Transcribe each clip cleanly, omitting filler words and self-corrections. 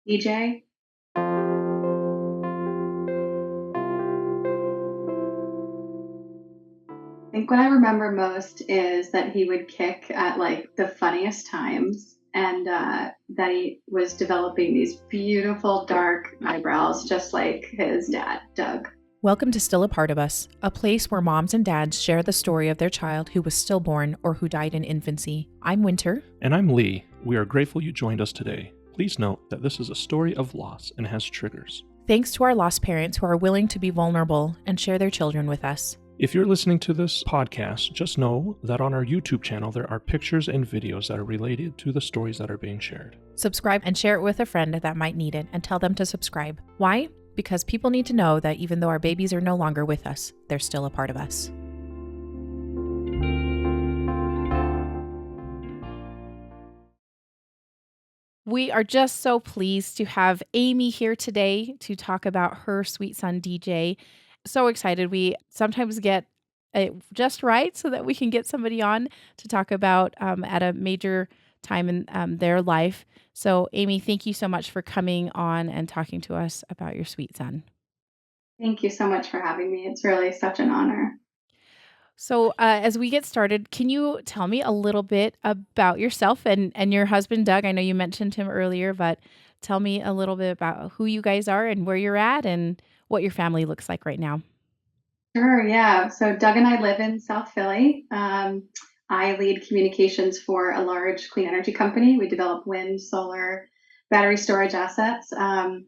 DJ. I think what I remember most is that he would kick at like the funniest times and that he was developing these beautiful dark eyebrows, just like his dad, Doug. Welcome to Still a Part of Us, a place where moms and dads share the story of their child who was stillborn or who died in infancy. I'm Winter. And I'm Lee. We are grateful you joined us today. Please note that this is a story of loss and has triggers. Thanks to our lost parents who are willing to be vulnerable and share their children with us. If you're listening to this podcast, just know that on our YouTube channel there are pictures and videos that are related to the stories that are being shared. Subscribe and share it with a friend that might need it and tell them to subscribe. Why? Because people need to know that even though our babies are no longer with us, they're still a part of us. We are just so pleased to have Amy here today to talk about her sweet son, DJ. So excited. We sometimes get it just right so that we can get somebody on to talk about at a major time in their life. So, Amy, thank you so much for coming on and talking to us about your sweet son. Thank you so much for having me. It's really such an honor. So, as we get started, can you tell me a little bit about yourself and your husband, Doug? I know you mentioned him earlier, but tell me a little bit about who you guys are and where you're at and what your family looks like right now. Sure, yeah. So Doug and I live in South Philly. I lead communications for a large clean energy company. We develop wind, solar, battery storage assets. And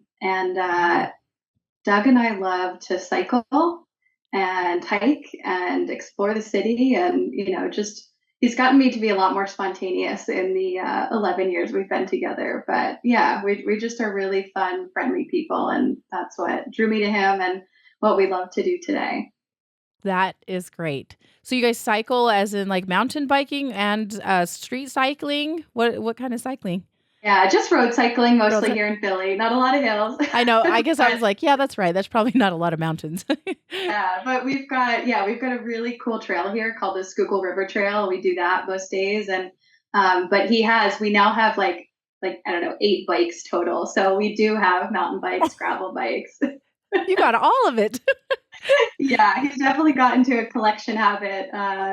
Doug and I love to cycle and hike and explore the city. And, just he's gotten me to be a lot more spontaneous in the 11 years we've been together. But yeah, we just are really fun, friendly people. And that's what drew me to him and what we love to do today. That is great. So you guys cycle as in like mountain biking and street cycling? What kind of cycling? Yeah, just road cycling Road mostly cy- here in Philly. Not a lot of hills. I know. I guess I was But like, yeah, that's right. That's probably not a lot of mountains. yeah, but we've got a really cool trail here called the Schuylkill River Trail. We do that most days, and but we now have like I don't know 8 bikes total. So we do have mountain bikes, gravel bikes. You got all of it. Yeah, he's definitely got into a collection habit,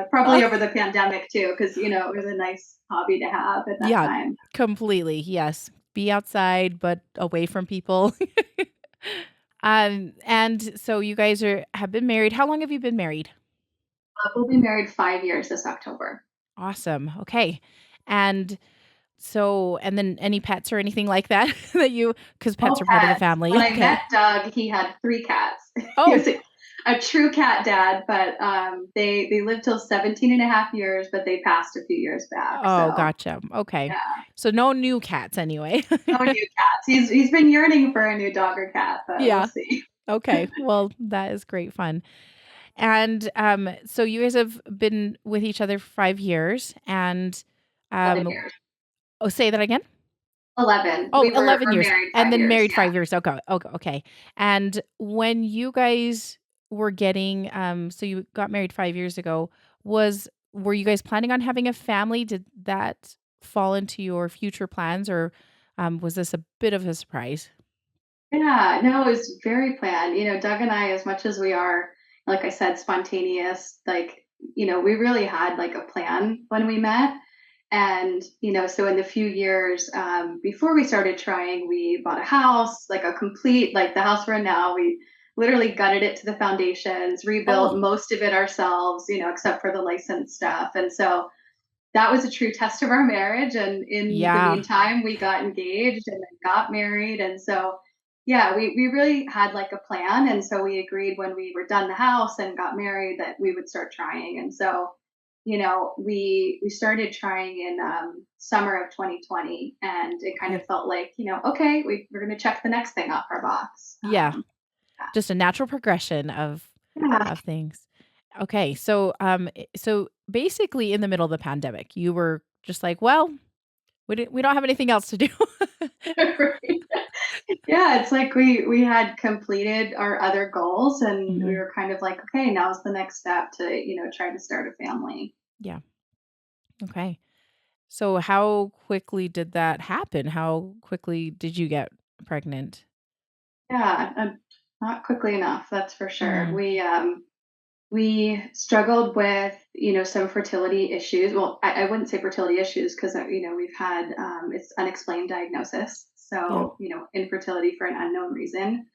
probably Oh, over the pandemic too, because it was a nice hobby to have at that yeah, time. completely. Yes. Be outside, but away from people. And so you guys have been married. How long have you been married? We'll be married 5 years this October. Awesome. Okay. And and then any pets or anything like that because No pets are part of the pets. When family. I met Okay. Doug, he had 3 cats. He Oh, was a true cat dad, but they lived till 17 and a half years, but they passed a few years back. oh, So gotcha. Okay. yeah, So no new cats anyway. no new cats. He's been yearning for a new dog or cat, but we'll Yeah. see. Okay. Well, that is great fun. And so you guys have been with each other for 5 years and 11 um years. oh, say that again? 11. Oh, We're 11 years married and 5 then years. married Yeah. 5 years. Okay. Okay. Okay. And when you guys were getting so you got married 5 years ago, were you guys planning on having a family? Did that fall into your future plans or was this a bit of a surprise? Yeah, no, it was very planned. Doug and I, as much as we are, like I said, spontaneous, like, we really had like a plan when we met. And, so in the few years before we started trying, we bought a house, like a complete, like the house we're in now, we literally gutted it to the foundations, Oh, rebuilt most of it ourselves, except for the license stuff. And so that was a true test of our marriage. And in the yeah. meantime, we got engaged and then got married. And so, yeah, we really had like a plan. And so we agreed when we were done the house and got married that we would start trying. And so, we started trying in summer of 2020, and it kind Okay. of felt like, okay, we're going to check the next thing off our box. Yeah. Just a natural progression Yeah. of things. Okay. So basically in the middle of the pandemic, you were just like, well, we don't have anything else to do. Right. Yeah, it's like we had completed our other goals, and we Mhm. were kind of like, okay, now's the next step to, try to start a family. Yeah. Okay. So how quickly did that happen? How quickly did you get pregnant? Yeah, not quickly enough, that's for sure. Mm. We struggled with, some fertility issues. Well, I wouldn't say fertility issues because, we've had, it's unexplained diagnosis. Yeah. So, infertility for an unknown reason.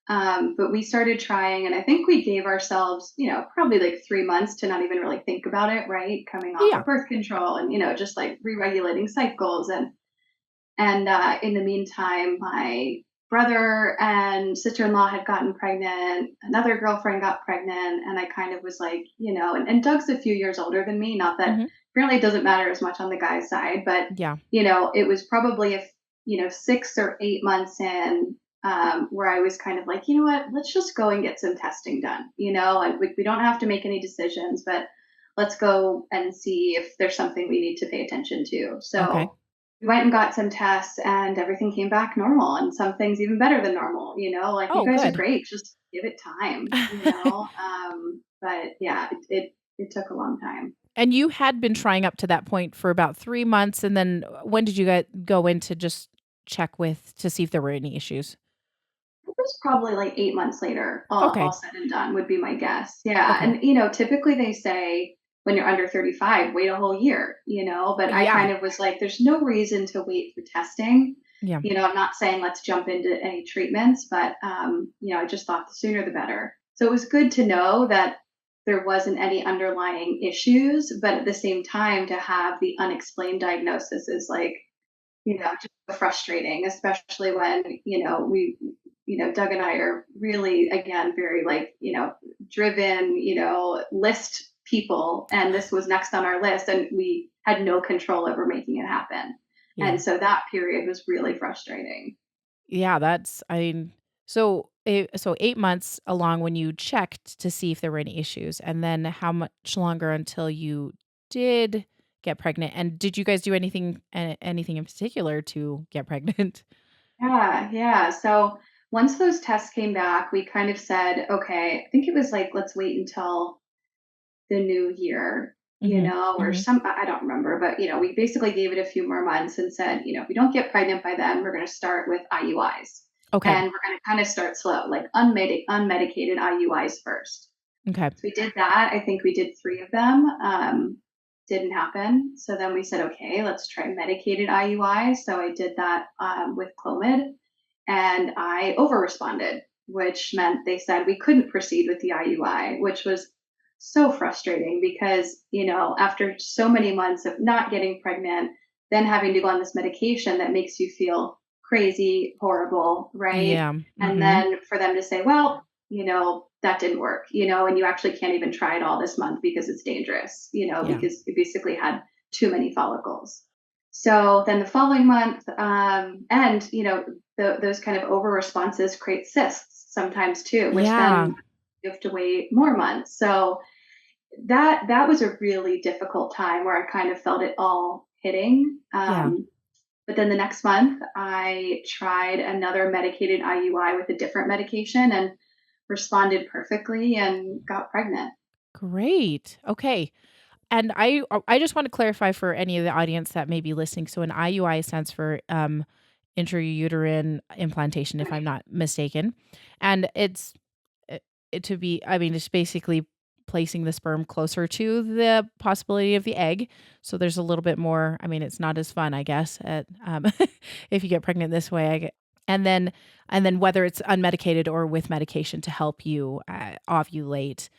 But we started trying, and I think we gave ourselves, probably like 3 months to not even really think about it, right? Coming off Yeah. of birth control and, just like re-regulating cycles. And in the meantime, my brother and sister-in-law had gotten pregnant. Another girlfriend got pregnant, and I kind of was like, and Doug's a few years older than me. Not that Hmm. apparently it doesn't matter as much on the guy's side, but Yeah. it was probably 6 or 8 months in, where I was kind of like, you know what, let's just go and get some testing done, and we don't have to make any decisions, but let's go and see if there's something we need to pay attention to. Okay. So we went and got some tests and everything came back normal, and some things even better than normal, like, you Oh, guys are good. great, just give it time. But yeah, it took a long time. And you had been trying up to that point for about 3 months, and then when did you go in to just check with to see if there were any issues? It was probably like 8 months later, all Okay. said and done, would be my guess. Yeah. Okay. And, typically they say when you're under 35, wait a whole year, but I Yeah. kind of was like, there's no reason to wait for testing. Yeah. I'm not saying let's jump into any treatments, but, I just thought the sooner the better. So it was good to know that there wasn't any underlying issues, but at the same time, to have the unexplained diagnosis is like, just frustrating, especially when, Doug and I are really, again, very like, driven, list people. And this was next on our list, and we had no control over making it happen. Yeah. And so that period was really frustrating. Yeah, that's I mean, so 8 months along when you checked to see if there were any issues, and then how much longer until you did get pregnant? And did you guys do anything in particular to get pregnant? Yeah, yeah. So once those tests came back, we kind of said, okay, I think it was like, let's wait until the new year, Mhm. or Mhm. some, I don't remember, but, we basically gave it a few more months and said, if we don't get pregnant by then, we're going to start with IUIs, Okay. and we're going to kind of start slow, like unmedicated IUIs first. Okay. So we did that. I think we did 3 of them. Didn't happen. So then we said, okay, let's try medicated IUIs. So I did that, with Clomid, and I over responded, which meant they said we couldn't proceed with the IUI, which was so frustrating because, after so many months of not getting pregnant, then having to go on this medication that makes you feel crazy, horrible, right? Yeah. And Mhm. then for them to say, well, that didn't work, and you actually can't even try it all this month because it's dangerous, Yeah. because you basically had too many follicles. So then the following month, and those kind of over responses create cysts sometimes too, which Yeah. then you have to wait more months. So that was a really difficult time where I kind of felt it all hitting. Yeah. But then the next month, I tried another medicated IUI with a different medication and responded perfectly and got pregnant. Great. Okay. And I just want to clarify for any of the audience that may be listening. So an IUI stands for intrauterine implantation, if I'm Right. not mistaken, and it, to be. I mean, it's basically placing the sperm closer to the possibility of the egg. So there's a little bit more. I mean, it's not as fun, I guess, if you get pregnant this way. And then whether it's unmedicated or with medication to help you ovulate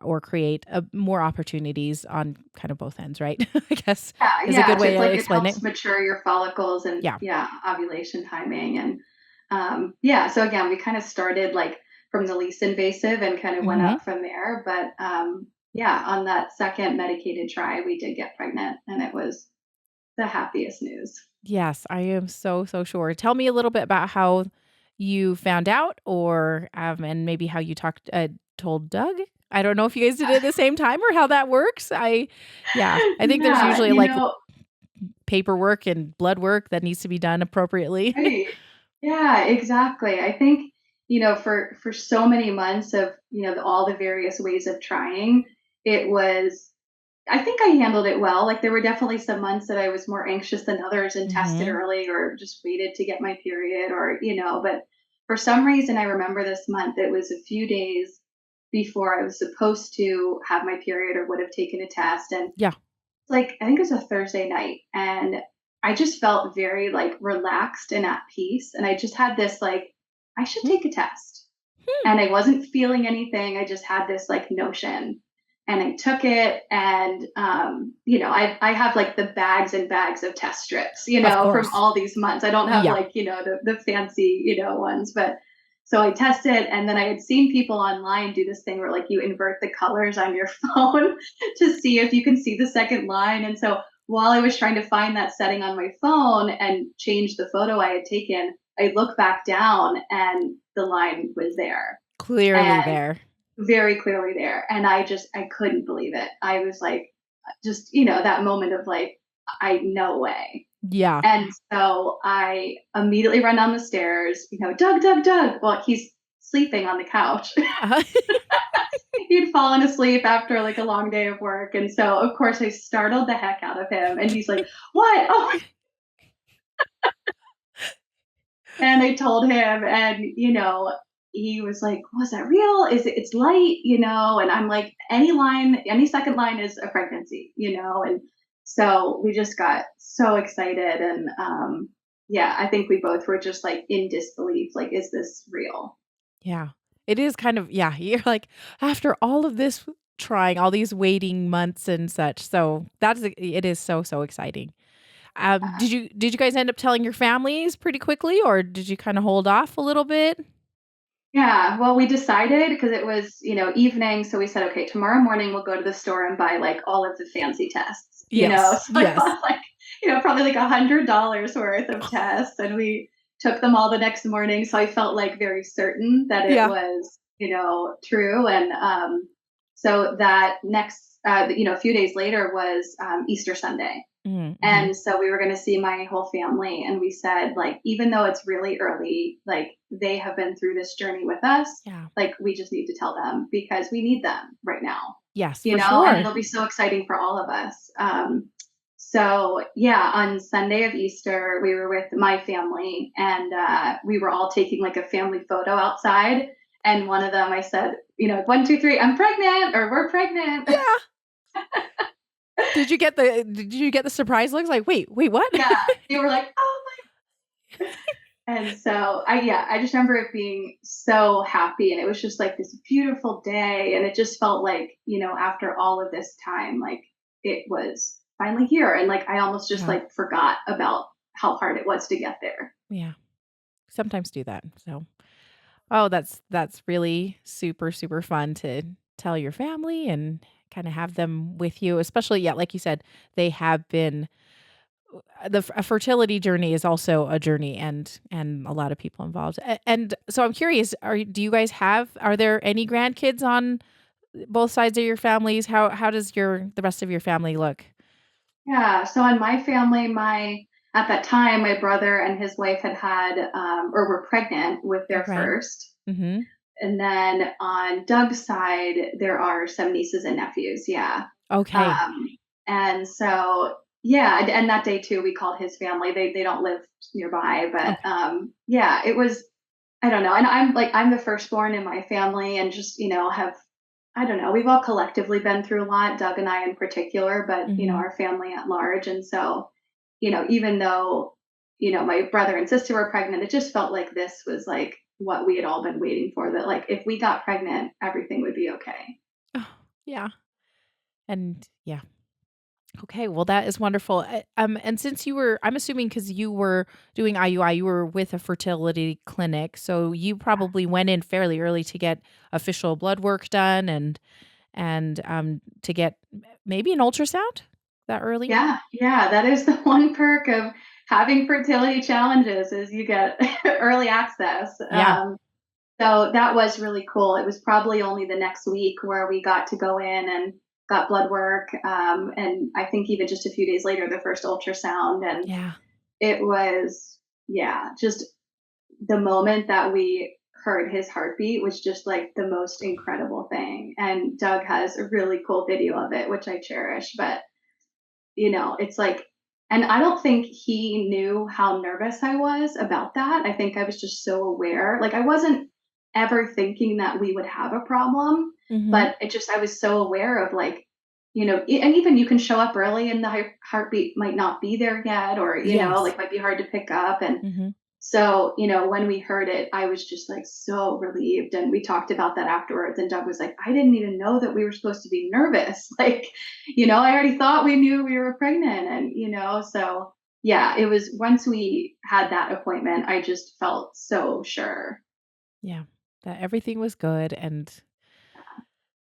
or create more opportunities on kind of both ends, right? I guess Yeah, is a yeah. good way Just to like it explain it. helps mature your follicles and, Yeah. yeah, ovulation timing. And yeah, so again, we kind of started like from the least invasive and kind of went Hmm. up from there. But yeah, on that second medicated try, we did get pregnant, and it was the happiest news. Yes, I am so sure. Tell me a little bit about how you found out, or and maybe how you told Doug. I don't know if you guys did it at the same time or how that works. Yeah, I think there's Yeah, usually like paperwork and blood work that needs to be done appropriately. right. Yeah, exactly. I think, for so many months of, all the various ways of trying, it was I think I handled it well. Like there were definitely some months that I was more anxious than others and tested Mm-hmm. early or just waited to get my period or, but for some reason I remember this month it was a few days before I was supposed to have my period or would have taken a test. And Yeah. like I think it was a Thursday night and I just felt very like relaxed and at peace. And I just had this like, I should Hmm. take a test. And I wasn't feeling anything. I just had this like notion and I took it. And, I have like the bags and bags of test strips, Of from course. all these months. I don't have Yeah. like, the fancy, ones, but so I tested and then I had seen people online do this thing where like you invert the colors on your phone to see if you can see the second line. And so while I was trying to find that setting on my phone and change the photo I had taken, I look back down and the line was there Clearly and there. very clearly there. And I couldn't believe it. I was like, just, that moment of like, no way. Yeah. And so I immediately run down the stairs, Doug, Doug, Doug. Well, he's sleeping on the couch. Uh, He'd fallen asleep after like a long day of work. And so, of course, I startled the heck out of him. And he's like, what? Oh, and I told him, and he was like, "Was that real? It's light, And I'm like, any second line is a pregnancy, And so we just got so excited, and yeah, I think we both were just like in disbelief, like, is this real? yeah. It is kind of, yeah. You're like, after all of this trying, all these waiting months and such. So it is so, so exciting. Did you guys end up telling your families pretty quickly, or did you kind of hold off a little bit? Yeah, well, we decided because it was, evening. So we said, okay, tomorrow morning we'll go to the store and buy like all of the fancy tests, Yes. So I Yes. bought like, probably like $100 worth of tests and we took them all the next morning. So I felt like very certain that it Yeah. was, true. And so that next, a few days later was Easter Sunday. Mm-hmm. And so we were going to see my whole family. And we said, like, even though it's really early, like, they have been through this journey with us. Yeah. Like, we just need to tell them because we need them right now, Yes, for and sure. it'll be so exciting for all of us. So, yeah, on Sunday of Easter, we were with my family and we were all taking like a family photo outside. And one of them, I said, 1, 2, 3, I'm pregnant or we're pregnant. Yeah. Did you get the surprise looks like, wait, what? Yeah. They were like, oh, and so I just remember it being so happy and it was just like this beautiful day and it just felt like, after all of this time, like it was finally here. And like I almost just Yeah. like forgot about how hard it was to get there. Yeah. Sometimes do that. So, oh, that's really super, super fun to tell your family and kind of have them with you, especially, yeah, like you said, they have been a fertility journey is also a journey and a lot of people involved. And so I'm curious, do you guys are there any grandkids on both sides of your families? How does the rest of your family look? Yeah. So on my family, at that time, my brother and his wife had or were pregnant with their Okay. first. Mhm. And then on Doug's side, there are some nieces and nephews. Yeah. Okay. Um, and so, yeah, and that day too, we called his family. They don't live nearby, but Okay. yeah, it was. I don't know, and I'm the firstborn in my family, and just have I don't know. We've all collectively been through a lot, Doug and I in particular, but Mhm. our family at large, and so even though my brother and sister were pregnant, it just felt like this was like what we had all been waiting for. That like if we got pregnant, everything would be okay. Oh, yeah. And yeah. Okay, well, that is wonderful. And since I'm assuming because you were doing IUI, you were with a fertility clinic, so you probably went in fairly early to get official blood work done and to get maybe an ultrasound that early. Yeah, yeah, that is the one perk of having fertility challenges is you get early access. Yeah. So that was really cool. It was probably only the next week where we got to go in and got blood work. And I think even just a few days later, the first ultrasound. And Yeah. it was, yeah, just the moment that we heard his heartbeat was just like the most incredible thing. And Doug has a really cool video of it, which I cherish. But, it's like, and I don't think he knew how nervous I was about that. I think I was just so aware. Like, I wasn't ever thinking that we would have a problem, Mm-hmm. but I was so aware of like, and even you can show up early and the heartbeat might not be there yet, or, Yes. like might be hard to pick up. And Mm-hmm. so, when we heard it, I was just like so relieved. And we talked about that afterwards. And Doug was like, I didn't even know that we were supposed to be nervous. Like, I already thought we knew we were pregnant. And, so yeah, it was once we had that appointment, I just felt so sure. Yeah. That everything was good and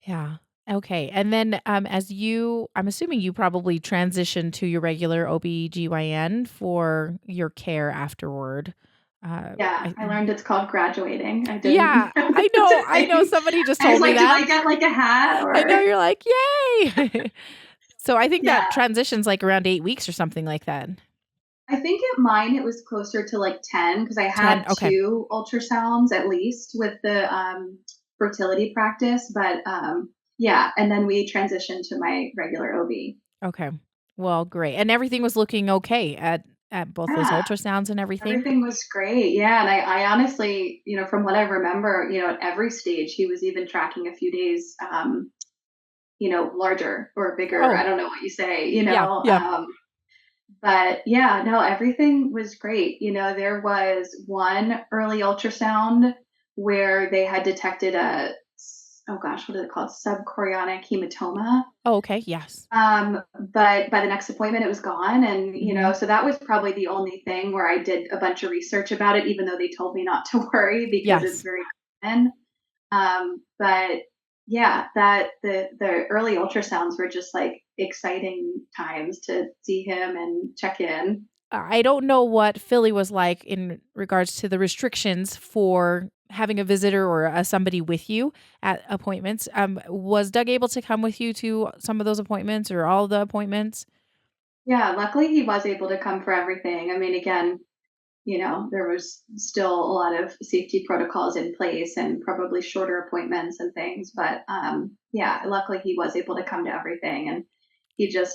yeah. Okay. And then I'm assuming you probably transitioned to your regular OBGYN for your care afterward. Yeah, I learned it's called graduating. I didn't Yeah, know I that's know. a I know thing. somebody just I was told me like, do that. I get like a hat I know or? you're like, "Yay." So I think Yeah, that transition's like around 8 weeks or something like that. I think at mine it was closer to like 10 because I 10, had okay. two ultrasounds at least with the fertility practice. But yeah, and then we transitioned to my regular OB. Okay. Well, great. And everything was looking okay at both those Yeah, ultrasounds and everything? everything was great. Yeah, and I honestly, from what I remember, at every stage he was even tracking a few days, larger or bigger. I Oh, don't know what you say, yeah, yeah. But yeah, no, everything was great. There was one early ultrasound where they had detected oh gosh, what is it called? Subchorionic hematoma. Oh, okay, yes. But by the next appointment, it was gone. And, Mhm. so that was probably the only thing where I did a bunch of research about it, even though they told me not to worry because it's Yes. very common. But yeah, that the early ultrasounds were just like exciting times to see him and check in. I don't know what Philly was like in regards to the restrictions for having a visitor or somebody with you at appointments. Was Doug able to come with you to some of those appointments or all the appointments? Yeah, luckily he was able to come for everything. I mean, again, there was still a lot of safety protocols in place and probably shorter appointments and things. But yeah, luckily he was able to come to everything. And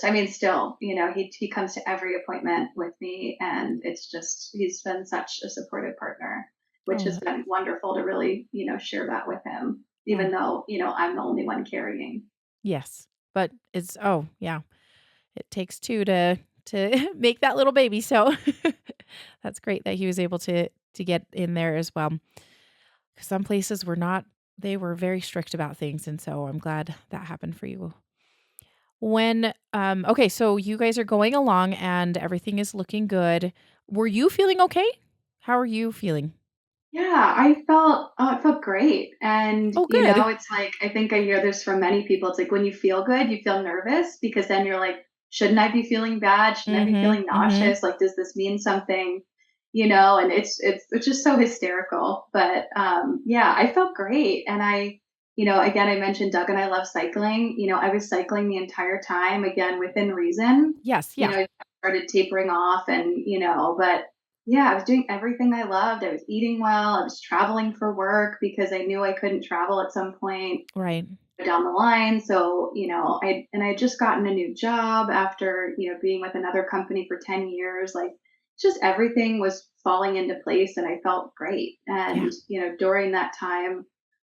I mean, still, he comes to every appointment with me. And he's been such a supportive partner, which Oh, has been wonderful to really, share that with him, yeah. even though, I'm the only one carrying. Yes. But it's oh, yeah. It takes two to make that little baby. So that's great that he was able to get in there as well. 'Cause some places were not they were very strict about things, and so I'm glad that happened for you. When okay, so you guys are going along and everything is looking good. Were you feeling okay? How are you feeling? Yeah, it felt great. And, Oh, good. it's like, I think I hear this from many people. It's like when you feel good, you feel nervous because then you're like, shouldn't I be feeling bad? Shouldn't I be Mhm. feeling Mhm. nauseous? Like, does this mean something? And it's just so hysterical. But yeah, I felt great. And again, I mentioned Doug and I love cycling. I was cycling the entire time, again, within reason. Yes, yeah. I started tapering off and, but yeah, I was doing everything I loved. I was eating well. I was traveling for work because I knew I couldn't travel at some point Right. down the line. So, I had just gotten a new job after, being with another company for 10 years. Like, just everything was falling into place and I felt great. Yeah. And, during that time,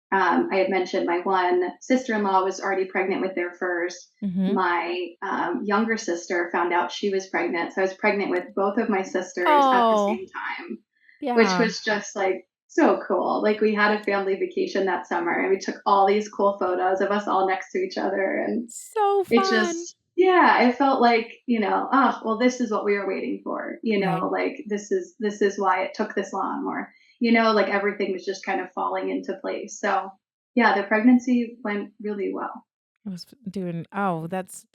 I had mentioned my one sister-in-law was already pregnant with their first. Mhm. My younger sister found out she was pregnant. So I was pregnant with both of my sisters at the Oh, same time, which yeah. was just like so cool. Like, we had a family vacation that summer and we took all these cool photos of us all next to each other. And So it fun. just, yeah, it felt like, oh, well, this is what we were waiting for, Right. like this is why it took this long, or, like everything was just kind of falling into place. So yeah, the pregnancy went really well. I was doing oh, that's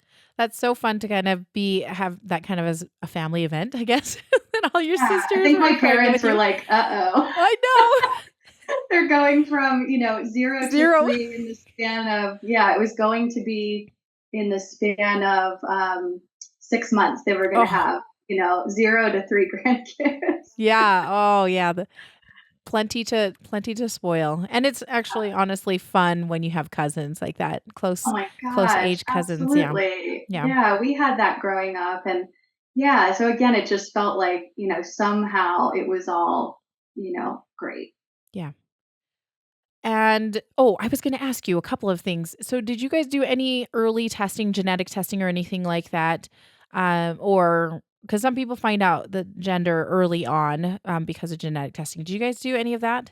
so fun to kind of have that kind of as a family event, I guess. That all your Yeah, I sisters think were my pregnant parents with were you. like, uh-oh. I know. They're going from, 0 to 0. 3 in the span of, yeah, it was going to be in the span of 6 months. They were going to Oh, have, 0 to 3 grandkids. yeah. Oh, yeah. Plenty to spoil. And it's actually honestly fun when you have cousins like that, Oh my close gosh, age cousins. Yeah. absolutely. Yeah. Yeah, we had that growing up. And yeah, so again, it just felt like, somehow it was all, great. Yeah. And oh, I was going to ask you a couple of things. So, did you guys do any early testing, genetic testing, or anything like that? Or because some people find out the gender early on because of genetic testing. Did you guys do any of that?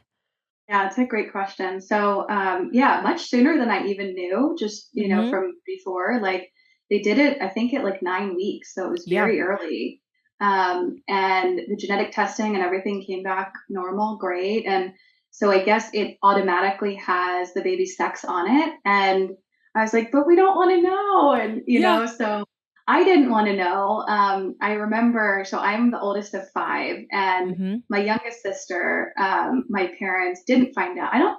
Yeah, it's a great question. So, yeah, much sooner than I even knew, just, Mm-hmm. from before. Like, they did it, I think, at like 9 weeks. So it was Yeah. very early. And the genetic testing and everything came back normal, great. And so I guess it automatically has the baby's sex on it. And I was like, but we don't want to know. And, Yeah. so I didn't want to know. I remember, so I'm the oldest of five. And Mm-hmm. my youngest sister, my parents didn't find out. I don't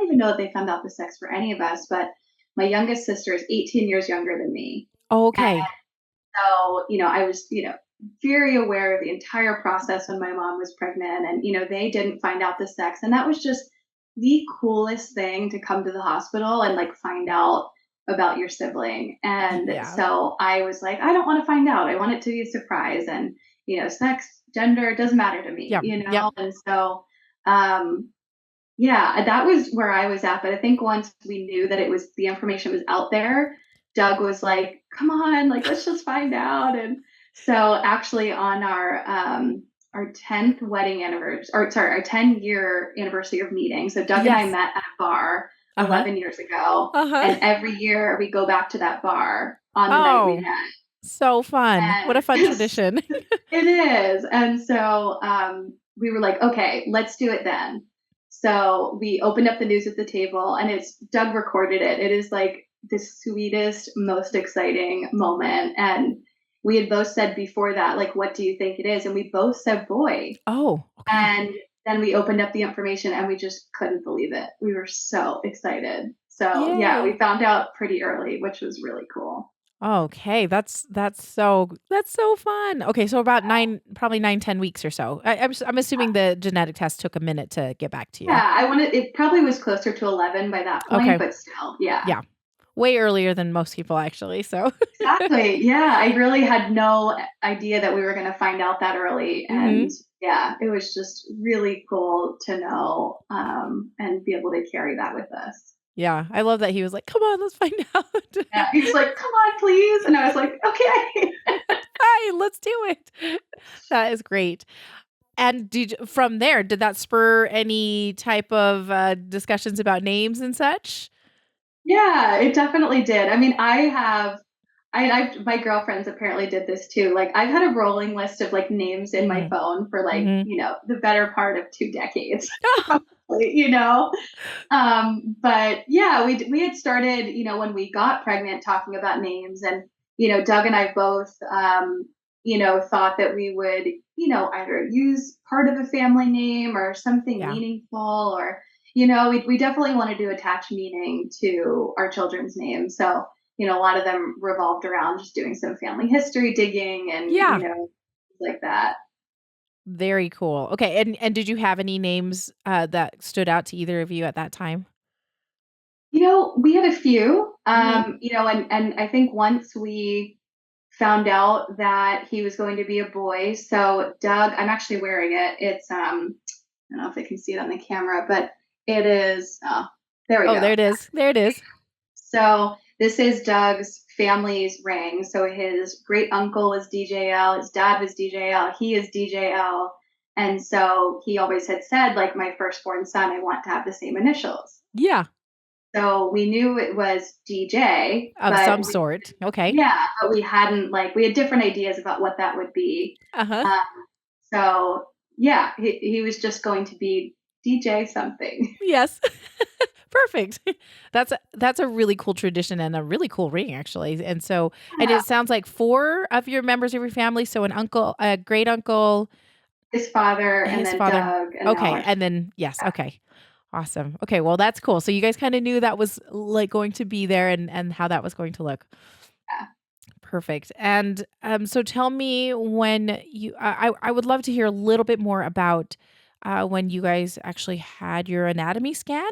even know that they found out the sex for any of us, but my youngest sister is 18 years younger than me. Oh, And okay. so, I was, very aware of the entire process when my mom was pregnant and, they didn't find out the sex. And that was just the coolest thing to come to the hospital and like find out about your sibling. And Yeah. so I was like, I don't want to find out. I want it to be a surprise. And, sex, gender, it doesn't matter to me, Yeah. Yep. And so, um, yeah, that was where I was at. But I think once we knew that the information was out there, Doug was like, come on, like, let's just find out. And so actually on our 10th wedding anniversary, or sorry, our 10-year anniversary of meeting. So Doug and I Yes. met at a bar Uh huh. 11 years ago. Uh huh. And every year we go back to that bar on the night we Oh, met. so fun! What a And fun tradition. it is. And so we were like, okay, let's do it then. So we opened up the news at the table and Doug recorded it. It is like the sweetest, most exciting moment. And we had both said before that, like, what do you think it is? And we both said boy. Oh, okay. And then we opened up the information and we just couldn't believe it. We were so excited. So yeah, we Yay. found out pretty early, which was really cool. Okay, that's so fun. Okay, so about 9, probably 9, 10 weeks or so. I'm assuming the genetic test took a minute to get back to you. Yeah, it probably was closer to 11 by that point, Okay, but still, yeah. yeah, way earlier than most people actually. So, Exactly. Yeah, I really had no idea that we were going to find out that early, and hmm yeah, it was just really cool to know and be able to carry that with us. yeah, I love that he was like, "Come on, let's find out." Yeah, he was like, "Come on, please," and I was like, "Okay." Hi, let's do it. That is great. And from there, did that spur any type of discussions about names and such? Yeah, it definitely did. I mean, my girlfriends apparently did this too. Like, I've had a rolling list of like names in my hmm phone for like, hmm the better part of 2 decades, probably. But yeah, we had started, when we got pregnant, talking about names, and Doug and I both, thought that we would, either use part of a family name or something Yeah. meaningful, or we definitely wanted to attach meaning to our children's names. So a lot of them revolved around just doing some family history digging and Yeah. like that. Very cool. Okay, and did you have any names, that stood out to either of you at that time? We had a few, Mhm. and I think once we found out that he was going to be a boy, so Doug, I'm actually wearing it. It's I don't know if they can see it on the camera, but it is. Oh, there we Oh, there go. it is. There it is. So this is Doug's family's ring. So his great uncle was DJL, his dad was DJL, he is DJL, and so he always had said, like, my firstborn son, I want to have the same initials. Yeah, So we knew it was DJ, of but some sort. Okay. yeah, but we hadn't, like, we had different ideas about what that would be. Uh-huh. Um, so yeah, he was just going to be DJ something. Yes. Perfect. That's a really cool tradition and a really cool ring actually. And Yeah, it sounds like 4 of your members of your family, so an uncle, a great uncle, his father, and his then father. Doug, and now Okay, our. and then yes, okay. Awesome. Okay, well that's cool. So you guys kind of knew that was like going to be there and how that was going to look. Yeah. Perfect. And so tell me when I would love to hear a little bit more about when you guys actually had your anatomy scan.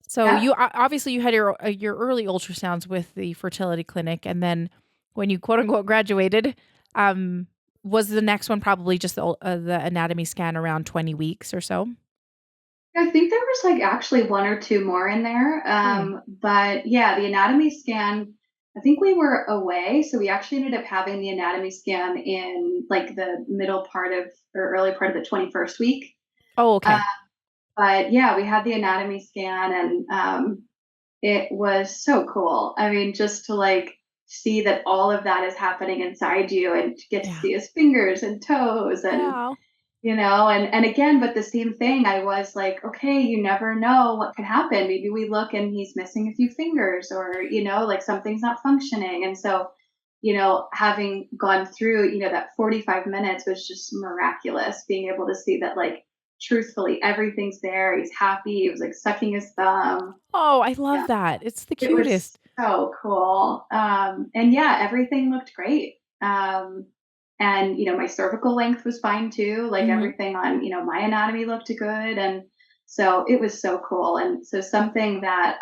So Yeah. you obviously you had your early ultrasounds with the fertility clinic, and then when you quote unquote graduated, um, was the next one probably just the anatomy scan around 20 weeks or so? I think there was like actually one or two more in there. Hmm. But yeah, the anatomy scan, I think we were away. So we actually ended up having the anatomy scan in like the middle part of or early part of the 21st week. Oh, Uh, okay. but yeah, we had the anatomy scan and it was so cool. I mean, just to like see that all of that is happening inside you and to get to Yeah. see his fingers and toes and Yeah. and again, but the same thing, I was like, okay, you never know what could happen. Maybe we look and he's missing a few fingers or, like something's not functioning. And so, having gone through, that 45 minutes was just miraculous being able to see that, like, truthfully, everything's there. He's happy. He was like sucking his thumb. Oh, I love that. It's the It was cutest. so cool. And yeah, everything looked great. And my cervical length was fine too. Like Hmm. everything on, my anatomy looked good. And so it was so cool. And so something that,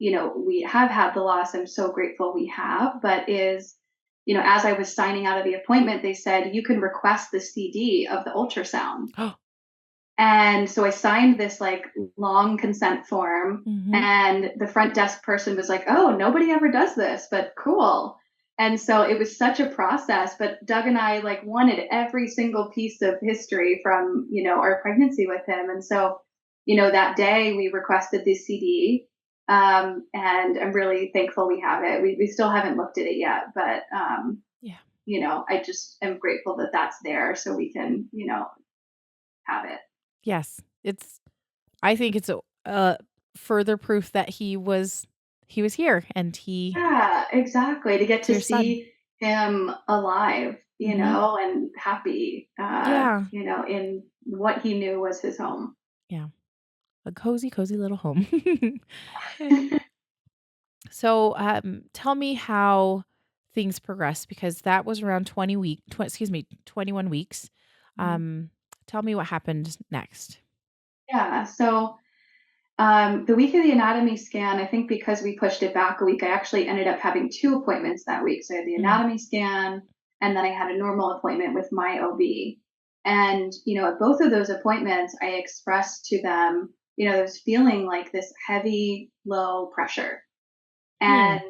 we have had the loss, I'm so grateful we have, but is, as I was signing out of the appointment, they said, you can request the CD of the ultrasound. Oh. And so I signed this like long consent form, Hmm. and the front desk person was like, "Oh, nobody ever does this, but cool." And so it was such a process, but Doug and I like wanted every single piece of history from, our pregnancy with him. And so, that day we requested the CD. And I'm really thankful we have it. We still haven't looked at it yet, but, Yeah. I just am grateful that that's there so we can, have it. Yes. I think it's a further proof that he was here and he Yeah, exactly. To get was to your son. see him alive, Hmm. and happy, Yeah. in what he knew was his home. Yeah. A cozy, cozy little home. So, tell me how things progressed because that was around 21 weeks. Mhm. Um, Tell me what happened next. Yeah. So the week of the anatomy scan, I think because we pushed it back a week, I actually ended up having two appointments that week. So I had the Mm. anatomy scan, and then I had a normal appointment with my OB. And, at both of those appointments, I expressed to them, I was feeling like this heavy, low pressure. And, Hmm.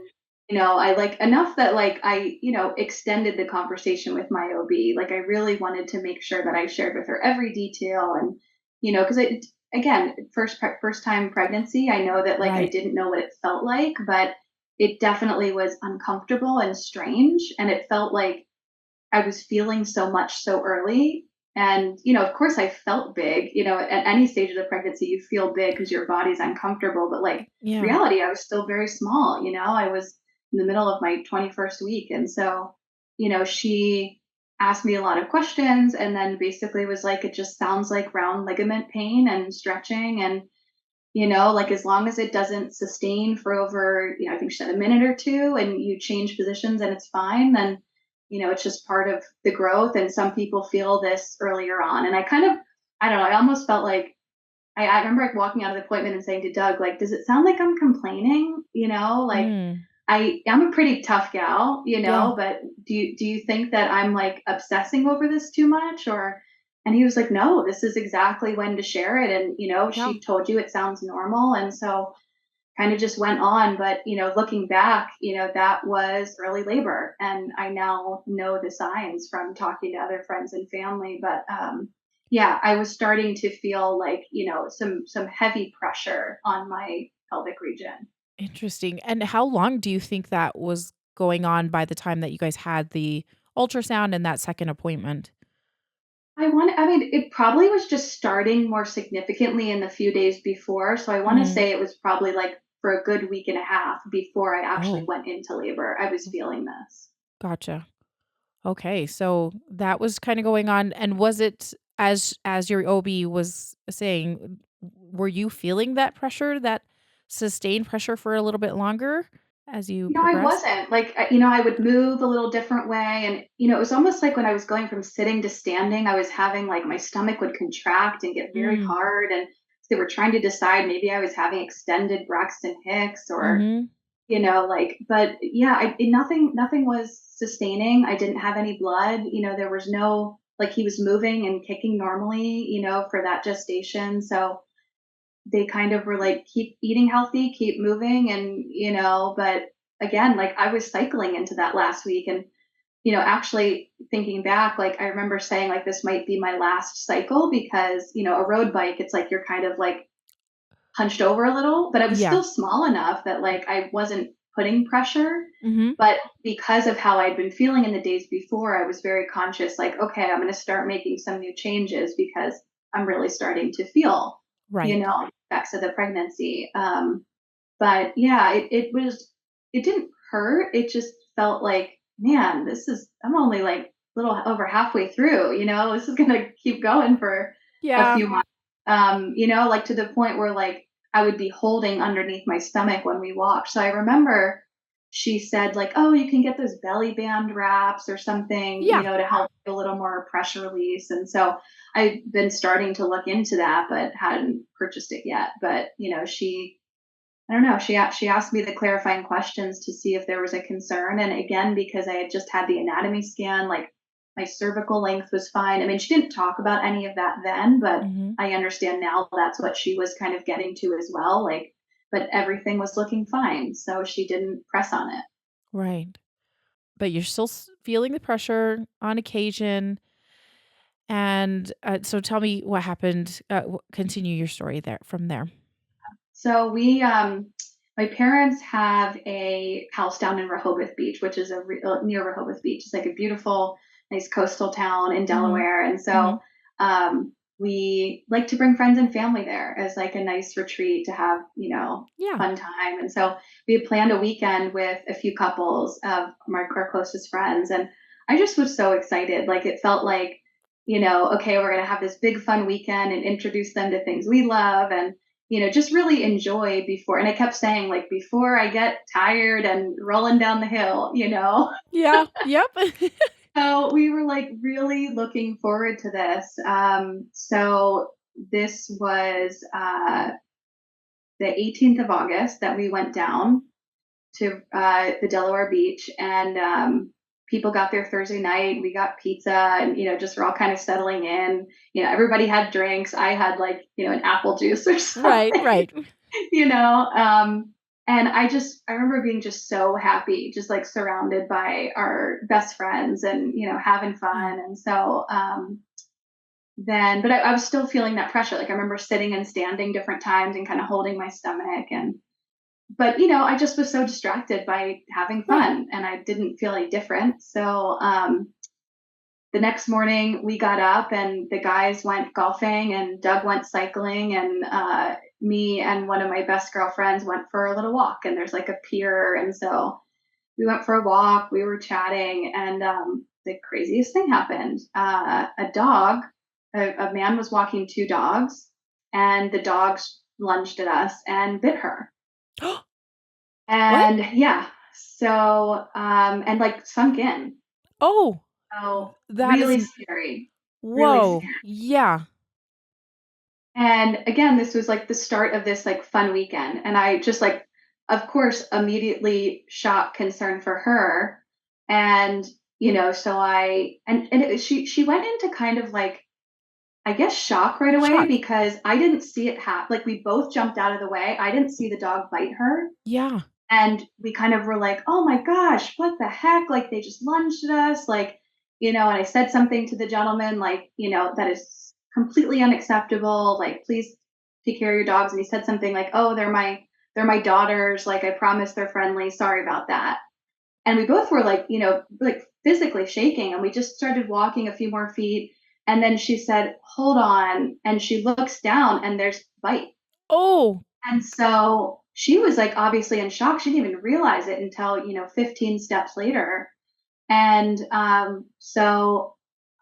I like enough that like I, extended the conversation with my OB. Like I really wanted to make sure that I shared with her every detail and, because it again, first time pregnancy, I know that like I Right. didn't know what it felt like, but it definitely was uncomfortable and strange and it felt like I was feeling so much so early. And, of course I felt big, at any stage of the pregnancy, you feel big because your body's uncomfortable. But like Yeah. reality, I was still very small, I was in the middle of my 21st week. And so, she asked me a lot of questions and then basically was like, it just sounds like round ligament pain and stretching. And, like as long as it doesn't sustain for over, I think she said a minute or two and you change positions and it's fine, then, it's just part of the growth. And some people feel this earlier on. And I kind of, I don't know, I almost felt like I remember like walking out of the appointment and saying to Doug, like, does it sound like I'm complaining? Like Mm. I am a pretty tough gal, Yeah. but do you think that I'm like obsessing over this too much or and he was like, no, this is exactly when to share it. And, Yeah. she told you it sounds normal. And so kind of just went on. But, looking back, that was early labor. And I now know the signs from talking to other friends and family. But yeah, I was starting to feel like, some heavy pressure on my pelvic region. Interesting. And how long do you think that was going on by the time that you guys had the ultrasound and that second appointment? I mean, it probably was just starting more significantly in the few days before. So I want to Mm. say it was probably like for a good week and a half before I actually Oh, went into labor. I was feeling this. gotcha. Okay, so that was kinda going on, and was it as your OB was saying, were you feeling that pressure, that sustained pressure for a little bit longer? as you I progressed? wasn't like, I would move a little different way. And, it was almost like when I was going from sitting to standing, I was having like my stomach would contract and get very Mm. hard. And they were trying to decide maybe I was having extended Braxton Hicks or, Mhm. like, but yeah, nothing was sustaining. I didn't have any blood. There was no, like, he was moving and kicking normally, for that gestation. So they kind of were like, keep eating healthy, keep moving. And, but again, like I was cycling into that last week. And, actually thinking back, like I remember saying like, this might be my last cycle because, a road bike, it's like you're kind of like hunched over a little, but I was Yeah. still small enough that like I wasn't putting pressure. Mhm. But because of how I'd been feeling in the days before, I was very conscious, like, okay, I'm going to start making some new changes because I'm really starting to feel, Right. effects of the pregnancy. But yeah, it didn't hurt. It just felt like, man, I'm only like a little over halfway through, this is going to keep going for a Yeah. few months. Like to the point where like I would be holding underneath my stomach when we walked. So I remember she said like, oh, you can get those belly band wraps or something, Yeah. to help a little more pressure release. And so I've been starting to look into that, but hadn't purchased it yet. But, I don't know. She asked me the clarifying questions to see if there was a concern, and again, because I had just had the anatomy scan, like my cervical length was fine. I mean, she didn't talk about any of that then, but Mhm. I understand now that's what she was kind of getting to as well. Like, but everything was looking fine, so she didn't press on it. Right. But you're still feeling the pressure on occasion. And so tell me what happened. Continue your story there from there. So my parents have a house down in Rehoboth Beach, which is near Rehoboth Beach. It's like a beautiful, nice coastal town in Mhm. Delaware, and so Mhm. we like to bring friends and family there as like a nice retreat to have, Yeah. fun time. And so we had planned a weekend with a few couples of our closest friends, and I just was so excited. Like it felt like, okay, we're gonna have this big fun weekend and introduce them to things we love and just really enjoy before. And I kept saying, like, before I get tired and rolling down the hill. Yeah. Yep. So we were like really looking forward to this. So this was the 18th of August that we went down to the Delaware Beach, and people got there Thursday night. We got pizza, and just we're all kind of settling in. Everybody had drinks. I had like an apple juice or Right. something. Right. you know and I remember being just so happy, just like surrounded by our best friends and having Yeah. fun. And so then but I was still feeling that pressure. Like I remember sitting and standing different times and kind of holding my stomach. And but I just was so distracted by having Right. fun, and I didn't feel any different. So the next morning we got up and the guys went golfing and Doug went cycling, and me and one of my best girlfriends went for a little walk, and there's like a pier. And so we went for a walk, we were chatting, and the craziest thing happened. A man was walking two dogs, and the dogs lunged at us and bit her. What? And yeah, so and like sunk in. Oh, So that is really scary, really whoa. scary. Yeah. And again, this was like the start of this like fun weekend. And I just like, of course, immediately shock, concern for her. And, so she went into kind of like, I guess, shock right away Shock. because I didn't see it happen. Like we both jumped out of the way. I didn't see the dog bite her. Yeah. And we kind of were like, oh my gosh, what the heck? Like they just lunged at us. Like, and I said something to the gentleman, like, that is completely unacceptable. Like, please take care of your dogs. And he said something like, oh, they're my daughters. Like, I promise they're friendly. Sorry about that. And we both were like, like physically shaking. And we just started walking a few more feet. And then she said, hold on. And she looks down and there's bite. Oh, And so she was like obviously in shock. She didn't even realize it until, 15 steps later. And so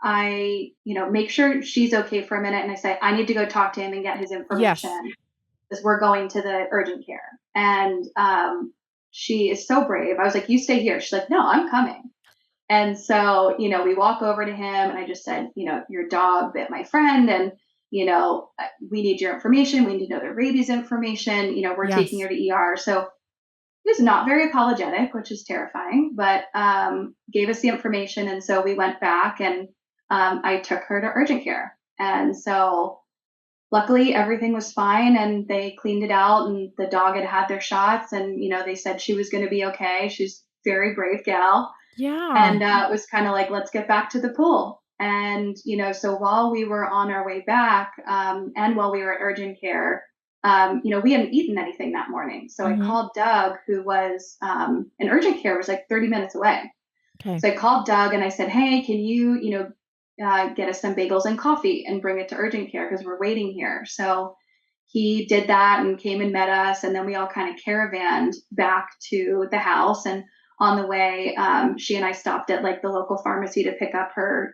I, make sure she's okay for a minute. And I say, I need to go talk to him and get his yes. information because we're going to the urgent care. And she is so brave. I was like, you stay here. She's like, no, I'm coming. And so, we walk over to him and I just said, your dog bit my friend and, we need your information. We need to know their rabies information. We're taking Yes. her to ER. So he was not very apologetic, which is terrifying, but gave us the information. And so we went back and I took her to urgent care. And so luckily everything was fine and they cleaned it out and the dog had had their shots and, they said she was going to be okay. She's a very brave gal. Yeah. And it was kind of like, let's get back to the pool. And, so while we were on our way back and while we were at urgent care, we hadn't eaten anything that morning. So I Mm-hmm. called Doug, who was in urgent care, was like 30 minutes away. Okay. So I called Doug and I said, hey, can you, get us some bagels and coffee and bring it to urgent care because we're waiting here. So he did that and came and met us. And then we all kind of caravanned back to the house. And on the way, she and I stopped at like the local pharmacy to pick up her,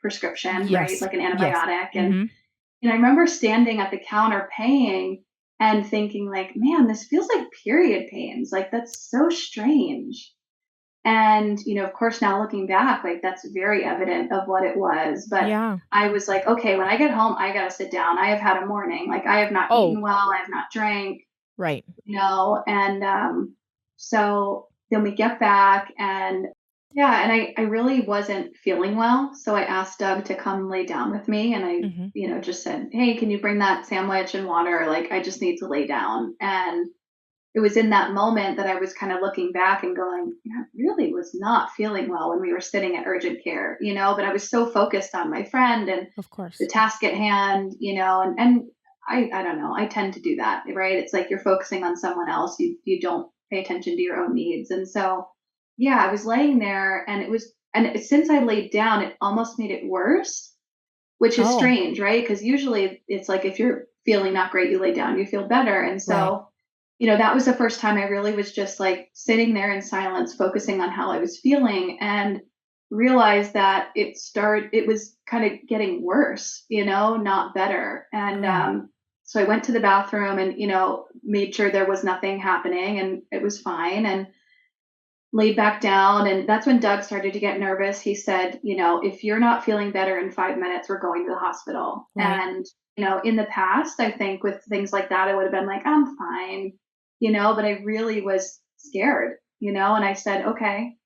prescription, right? Yes. Like an Yes. antibiotic. And, Mm-hmm. I remember standing at the counter paying and thinking like, man, this feels like period pains. Like that's so strange. And, of course, now looking back, like that's very evident of what it was. But Yeah. I was like, okay, when I get home, I got to sit down. I have had a morning. Like I have not Oh, eaten well. I have not drank, right. and so then we get back and yeah, and I really wasn't feeling well. So I asked Doug to come lay down with me and I, Mm-hmm. just said, hey, can you bring that sandwich and water? Like I just need to lay down. And it was in that moment that I was kind of looking back and going, I really was not feeling well when we were sitting at urgent care, but I was so focused on my friend and Of the course. task at hand, and I don't know, I tend to do that, right? It's like you're focusing on someone else. You don't pay attention to your own needs. And so, yeah, I was laying there and since I laid down, it almost made it worse, which is Oh, strange, right? Because usually it's like if you're feeling not great, you lay down, you feel better. And right. so, that was the first time I really was just like sitting there in silence, focusing on how I was feeling and realized that it was kind of getting worse, not better. And Oh, so I went to the bathroom and, made sure there was nothing happening and it was fine and laid back down. And that's when Doug started to get nervous. He said, if you're not feeling better in 5 minutes, we're going to the hospital. right. And, in the past, I think with things like that, I would have been like, I'm fine, but I really was scared, and I said, okay.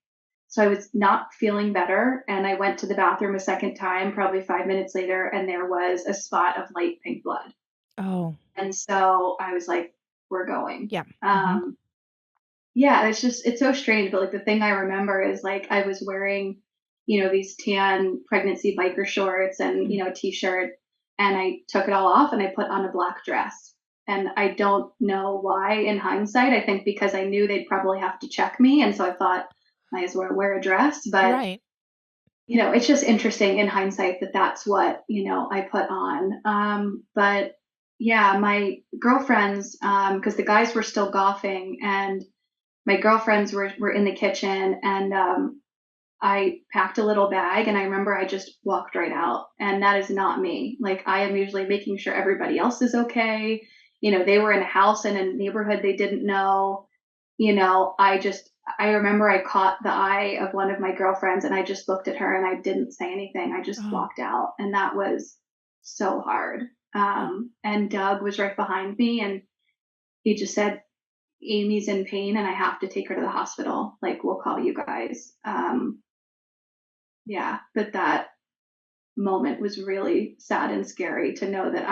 So I was not feeling better. And I went to the bathroom a second time, probably 5 minutes later, and there was a spot of light pink blood. Oh, And so I was like, we're going. yeah. Mm-hmm. Yeah, it's so strange, but like the thing I remember is like I was wearing, these tan pregnancy biker shorts and, a t-shirt and I took it all off and I put on a black dress. And I don't know why in hindsight. I think because I knew they'd probably have to check me and so I thought might as well wear a dress, but Right. it's just interesting in hindsight that that's what, I put on. But yeah, my girlfriends because the guys were still golfing and my girlfriends were in the kitchen and I packed a little bag and I remember I just walked right out. And that is not me. Like I am usually making sure everybody else is okay. They were in a house in a neighborhood they didn't know. I remember I caught the eye of one of my girlfriends and I just looked at her and I didn't say anything. I just Oh, walked out. And that was so hard. oh, And Doug was right behind me and he just said, Amy's in pain and I have to take her to the hospital. Like, we'll call you guys. Yeah, but that moment was really sad and scary to know that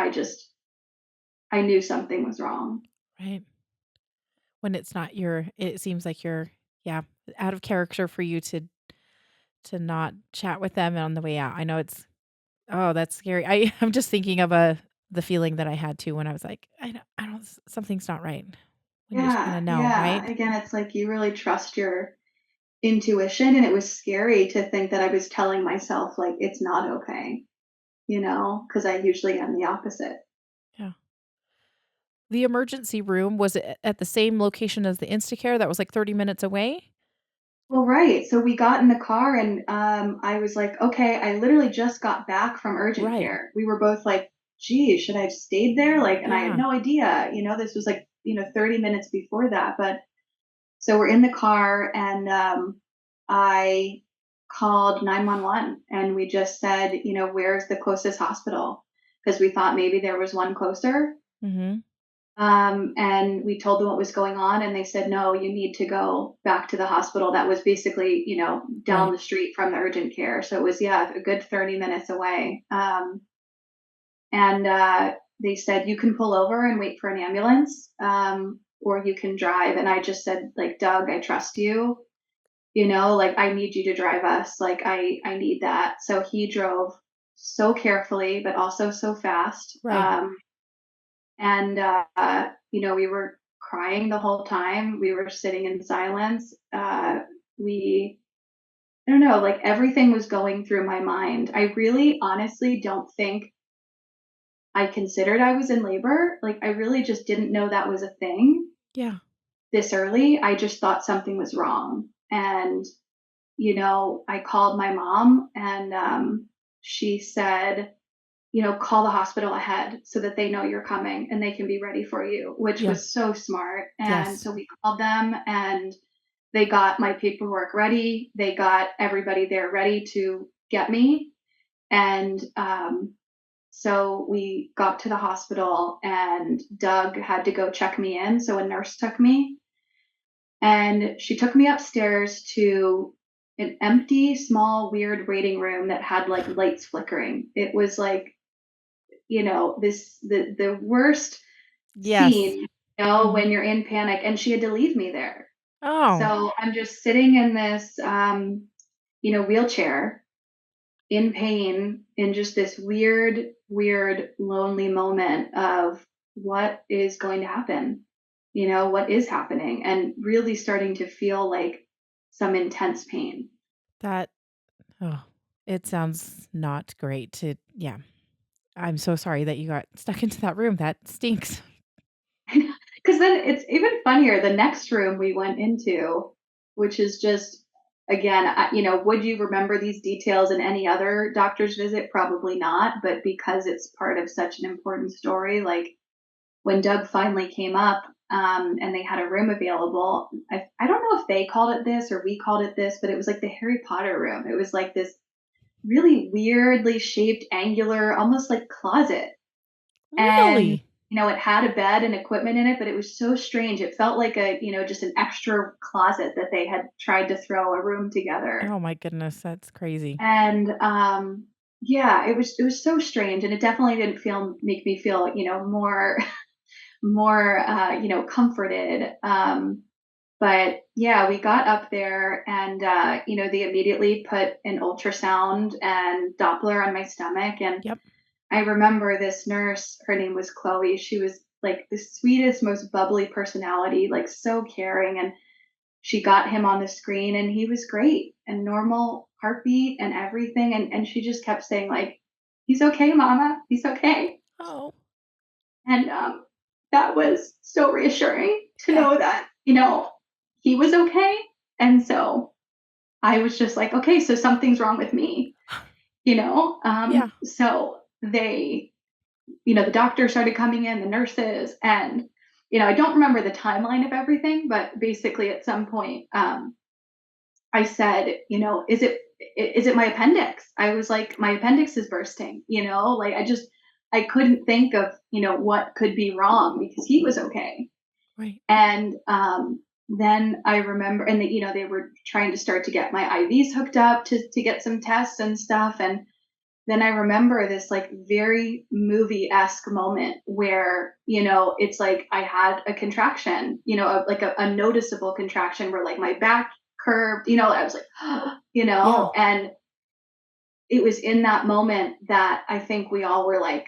I knew something was wrong. right. When it's not your, it seems like you're, yeah, out of character for you to not chat with them on the way out. I know it's, oh, that's scary. I'm just thinking of the feeling that I had too when I was like, I don't, something's not right. When you just kind Yeah, of know, yeah. right? Again, it's like you really trust your intuition, and it was scary to think that I was telling myself like it's not okay, because I usually am the opposite. Yeah. The emergency room, was it at the same location as the Instacare that was like 30 minutes away? Well, right. So we got in the car and I was like, okay, I literally just got back from urgent Right. care. We were both like, gee, should I have stayed there? Like, and I had Yeah. no idea, this was like, 30 minutes before that. But So we're in the car, and I called 911, and we just said, where's the closest hospital? Because we thought maybe there was one closer. Mm-hmm. And we told them what was going on, and they said, no, you need to go back to the hospital that was basically, down Right. the street from the urgent care. So it was, a good 30 minutes away. And they said, you can pull over and wait for an ambulance, or you can drive. And I just said, like, Doug, I trust you, like, I need you to drive us. Like, I need that. So he drove so carefully, but also so fast. Right. And we were crying the whole time. We were sitting in silence. I don't know, like, everything was going through my mind. I really honestly don't think I considered I was in labor. Like, I really just didn't know that was a thing Yeah. this early. I just thought something was wrong. And, I called my mom, and she said, call the hospital ahead so that they know you're coming and they can be ready for you, which Yeah. was so smart. And Yes. so we called them, and they got my paperwork ready. They got everybody there ready to get me. And so we got to the hospital, and Doug had to go check me in. So a nurse took me, and she took me upstairs to an empty, small, weird waiting room that had like lights flickering. It was like, the worst Yes. scene, Mm-hmm. when you're in panic, and she had to leave me there. Oh, So I'm just sitting in this, wheelchair in pain, in just this weird, weird, lonely moment of what is going to happen, what is happening, and really starting to feel like some intense pain. that, oh, it sounds not great to, yeah. I'm so sorry that you got stuck into that room. That stinks. Because then it's even funnier. The next room we went into, which is just, again, would you remember these details in any other doctor's visit? Probably not. But because it's part of such an important story, like when Doug finally came up, and they had a room available, I don't know if they called it this or we called it this, but it was like the Harry Potter room. It was like this really weirdly shaped, angular, almost like closet. And Really? it had a bed and equipment in it, but it was so strange. It felt like just an extra closet that they had tried to throw a room together. Oh my goodness, that's crazy. And yeah, it was so strange, and it definitely didn't make me feel, more comforted. But yeah, we got up there, and they immediately put an ultrasound and Doppler on my stomach. And Yep. I remember this nurse, her name was Chloe. She was like the sweetest, most bubbly personality, like so caring. And she got him on the screen, and he was great, and normal heartbeat and everything. And she just kept saying, like, he's okay, mama, he's okay. Oh, And that was so reassuring to yeah. know that, he was okay. And so I was just like, okay, so something's wrong with me, Yeah. so they, the doctor started coming in, the nurses, and I don't remember the timeline of everything, but basically at some point, I said, is it my appendix? I was like, my appendix is bursting, like I couldn't think of, what could be wrong, because he was okay. Right. And then I remember, and they were trying to start to get my IVs hooked up to get some tests and stuff. And then I remember this like very movie-esque moment where, it's like I had a contraction, like a noticeable contraction where like my back curved, I was like, Yeah. and it was in that moment that I think we all were like,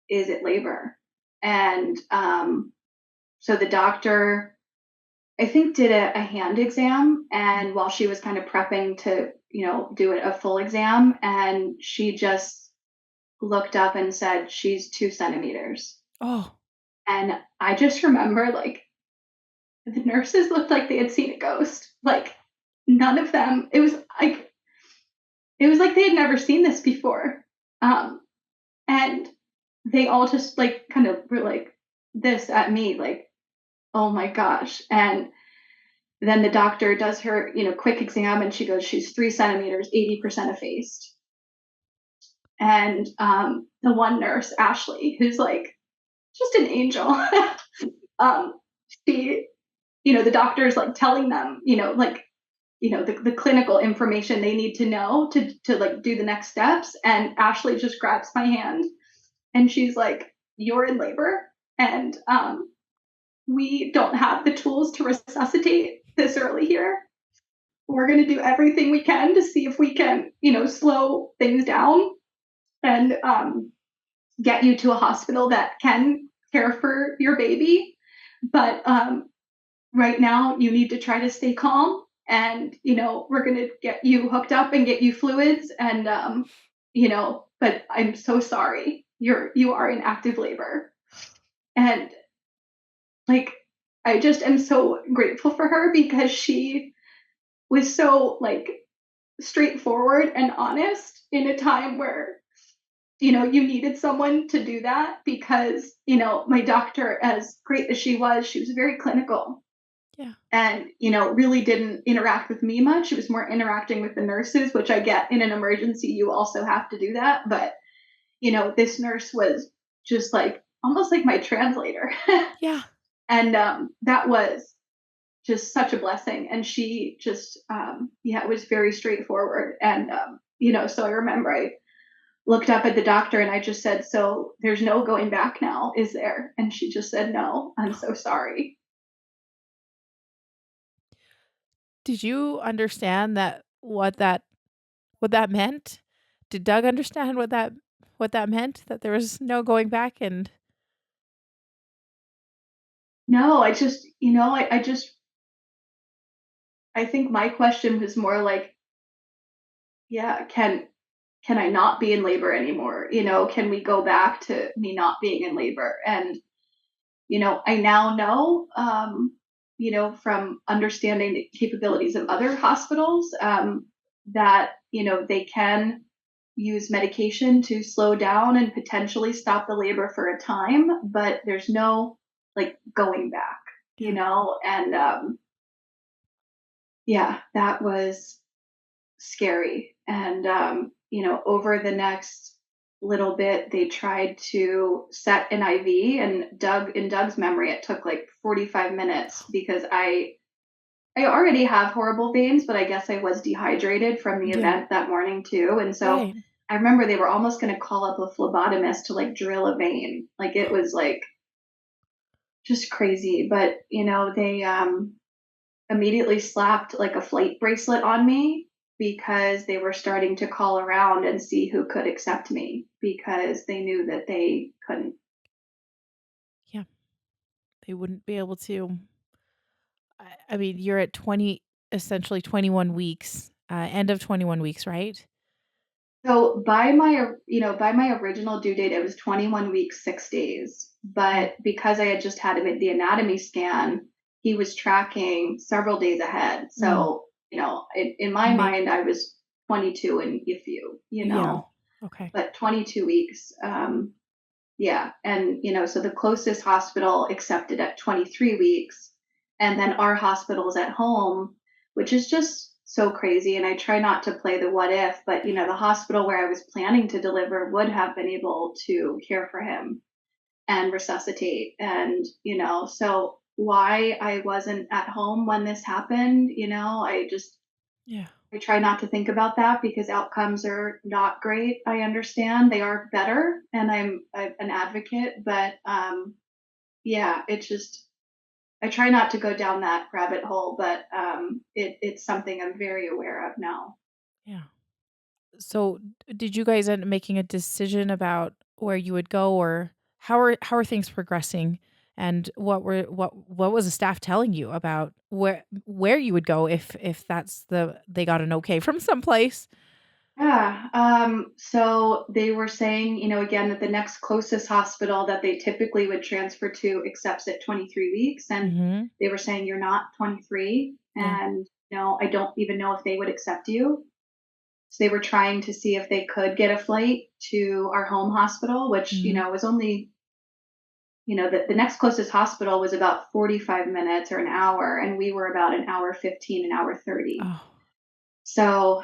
is it labor? And so the doctor, I think, did a hand exam, and while she was kind of prepping to, do a full exam, and she just looked up and said, she's 2 centimeters. Oh, And I just remember, like, the nurses looked like they had seen a ghost. Like, none of them, it was like they had never seen this before. And they all just like kind of were like this at me, like, oh my gosh. And then the doctor does her, quick exam, and she goes, she's 3 centimeters, 80% effaced. And the one nurse, Ashley, who's like just an angel, um, she, the doctor's like telling them, the clinical information they need to know to like do the next steps. And Ashley just grabs my hand and she's like, "You're in labor, and we don't have the tools to resuscitate this early here. We're going to do everything we can to see if we can, slow things down and get you to a hospital that can care for your baby. But right now, you need to try to stay calm. And, we're going to get you hooked up and get you fluids. And, but I'm so sorry. You are in active labor." And like, I just am so grateful for her because she was so like straightforward and honest in a time where, you needed someone to do that because, my doctor, as great as she was very clinical. Yeah. And, really didn't interact with me much. She was more interacting with the nurses, which I get in an emergency. You also have to do that. But, this nurse was just like almost like my translator. Yeah. And that was just such a blessing. And she just, it was very straightforward. And, so I remember I looked up at the doctor and I just said, "So there's no going back now, is there?" And she just said, "No, I'm so sorry." Did you understand what that meant? Did Doug understand what that meant? That there was no going back and No, I just, I think my question was more like, yeah, can I not be in labor anymore? Can we go back to me not being in labor? And, I now know, from understanding the capabilities of other hospitals, that, they can use medication to slow down and potentially stop the labor for a time, but there's no like going back, yeah. and yeah, that was scary. And, over the next little bit, they tried to set an IV, and in Doug's memory, it took like 45 minutes because I already have horrible veins, but I guess I was dehydrated from the Yeah. event that morning too. And so Right. I remember they were almost going to call up a phlebotomist to like drill a vein. Like it was like just crazy. But, they immediately slapped like a flight bracelet on me because they were starting to call around and see who could accept me because they knew that they couldn't. Yeah. They wouldn't be able to. I mean, you're at 20, essentially 21 weeks, end of 21 weeks, right? So by my original due date, it was 21 weeks, 6 days. Mm. But because I had just had him at the anatomy scan, he was tracking several days ahead. Mm. So, in my Make mind, I was 22 and if Yeah. Okay. but 22 weeks. Yeah. And, so the closest hospital accepted at 23 weeks. And then our hospitals at home, which is just so crazy. And I try not to play the what if, but, the hospital where I was planning to deliver would have been able to care for him and resuscitate. And, so why I wasn't at home when this happened, Yeah. I try not to think about that because outcomes are not great. I understand they are better, and I'm an advocate, but yeah, it's just I try not to go down that rabbit hole, but it's something I'm very aware of now. Yeah. So, did you guys end up making a decision about where you would go, or how are things progressing? And what was the staff telling you about where you would go if they got an okay from someplace? Yeah. So they were saying, again, that the next closest hospital that they typically would transfer to accepts at 23 weeks. And Mhm. they were saying, "You're not 23." Yeah. And, I don't even know if they would accept you. So they were trying to see if they could get a flight to our home hospital, which, Mhm. was only the next closest hospital was about 45 minutes or an hour, and we were about an hour 15, an hour 30. Oh, So,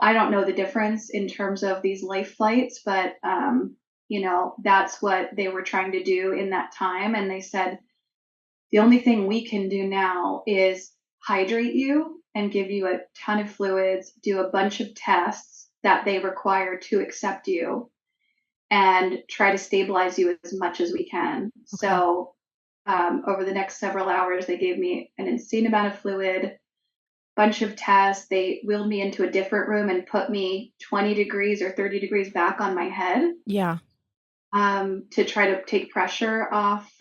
I don't know the difference in terms of these life flights, but, that's what they were trying to do in that time. And they said, the only thing we can do now is hydrate you and give you a ton of fluids, do a bunch of tests that they require to accept you, and try to stabilize you as much as we can. okay. So, over the next several hours, they gave me an insane amount of fluid, bunch of tests. They wheeled me into a different room and put me 20 degrees or 30 degrees back on my head, Yeah, to try to take pressure off.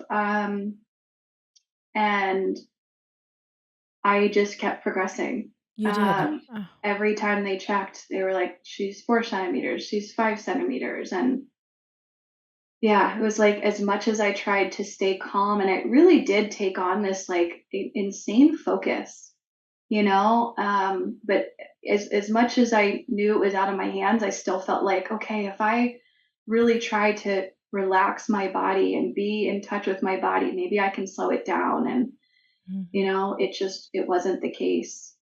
And I just kept progressing. you did. Um, Oh, every time they checked, they were like, she's 4 centimeters, she's 5 centimeters. And yeah, it was like, as much as I tried to stay calm, and it really did take on this like insane focus, but as much as I knew it was out of my hands, I still felt like, okay, if I really try to relax my body and be in touch with my body, maybe I can slow it down. And mm, it wasn't the case.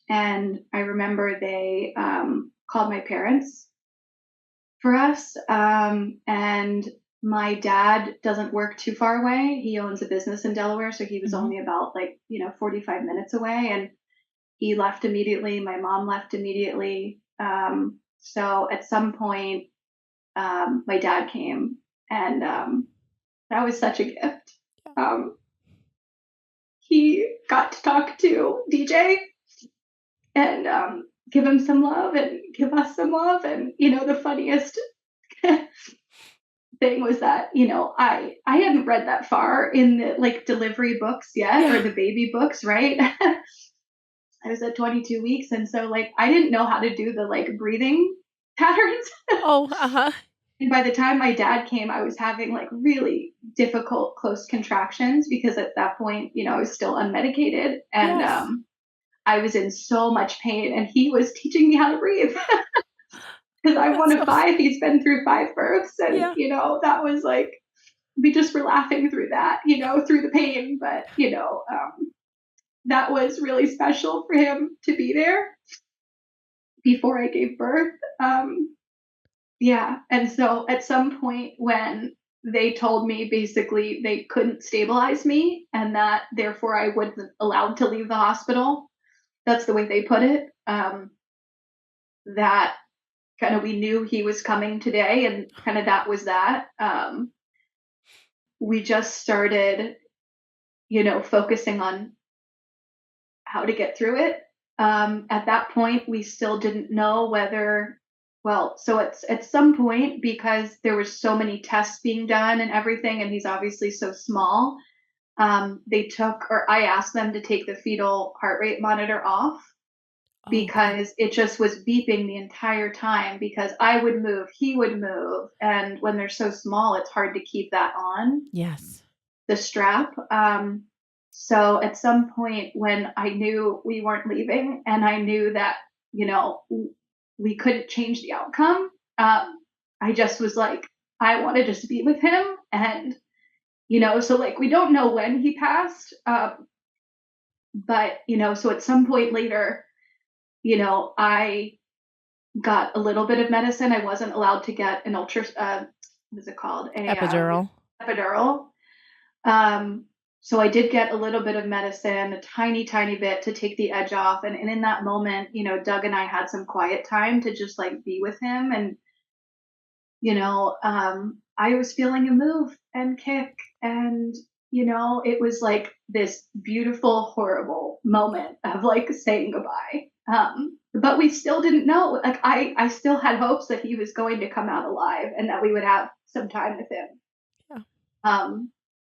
And I remember they called my parents for us. And my dad doesn't work too far away. He owns a business in Delaware, so he was mhm. only about 45 minutes away. And he left immediately. My mom left immediately. So at some point, my dad came, and that was such a gift. Um, he got to talk to DJ and give him some love and give us some love. And the funniest thing was that I hadn't read that far in the like delivery books yet, or Yeah. the baby books, right? I was at 22 weeks, and so like I didn't know how to do the like breathing patterns. Oh, uh-huh. And by the time my dad came, I was having like really difficult close contractions, because at that point, I was still unmedicated, and Yes. I was in so much pain, and he was teaching me how to breathe. Because I'm one That's of so s five. He's been through five births, and yeah. that was like, we just were laughing through that, through the pain. But that was really special for him to be there before I gave birth. Yeah, and so at some point when they told me basically they couldn't stabilize me, and that therefore I wasn't allowed to leave the hospital, that's the way they put it. That kind of, we knew he was coming today, and kind of that was that. We just started, focusing on how to get through it. At that point, we still didn't know whether, well, so at some point, because there was so many tests being done and everything, and he's obviously so small, they took, or I asked them to take the fetal heart rate monitor off, Oh, okay. because it just was beeping the entire time, because I would move, he would move. And when they're so small, it's hard to keep that on Yes. the strap. So at some point when I knew we weren't leaving, and I knew that, we couldn't change the outcome, I just was like, I want to just be with him. And, so like, we don't know when he passed. But, so at some point later, I got a little bit of medicine. I wasn't allowed to get an what is it called? Epidural. Epidural. Um, so I did get a little bit of medicine, a tiny, tiny bit to take the edge off. And in that moment, Doug and I had some quiet time to just like be with him. And, I was feeling him move and kick. And, it was like this beautiful, horrible moment of like saying goodbye. But we still didn't know. Like I still had hopes that he was going to come out alive, and that we would have some time with him. Yeah.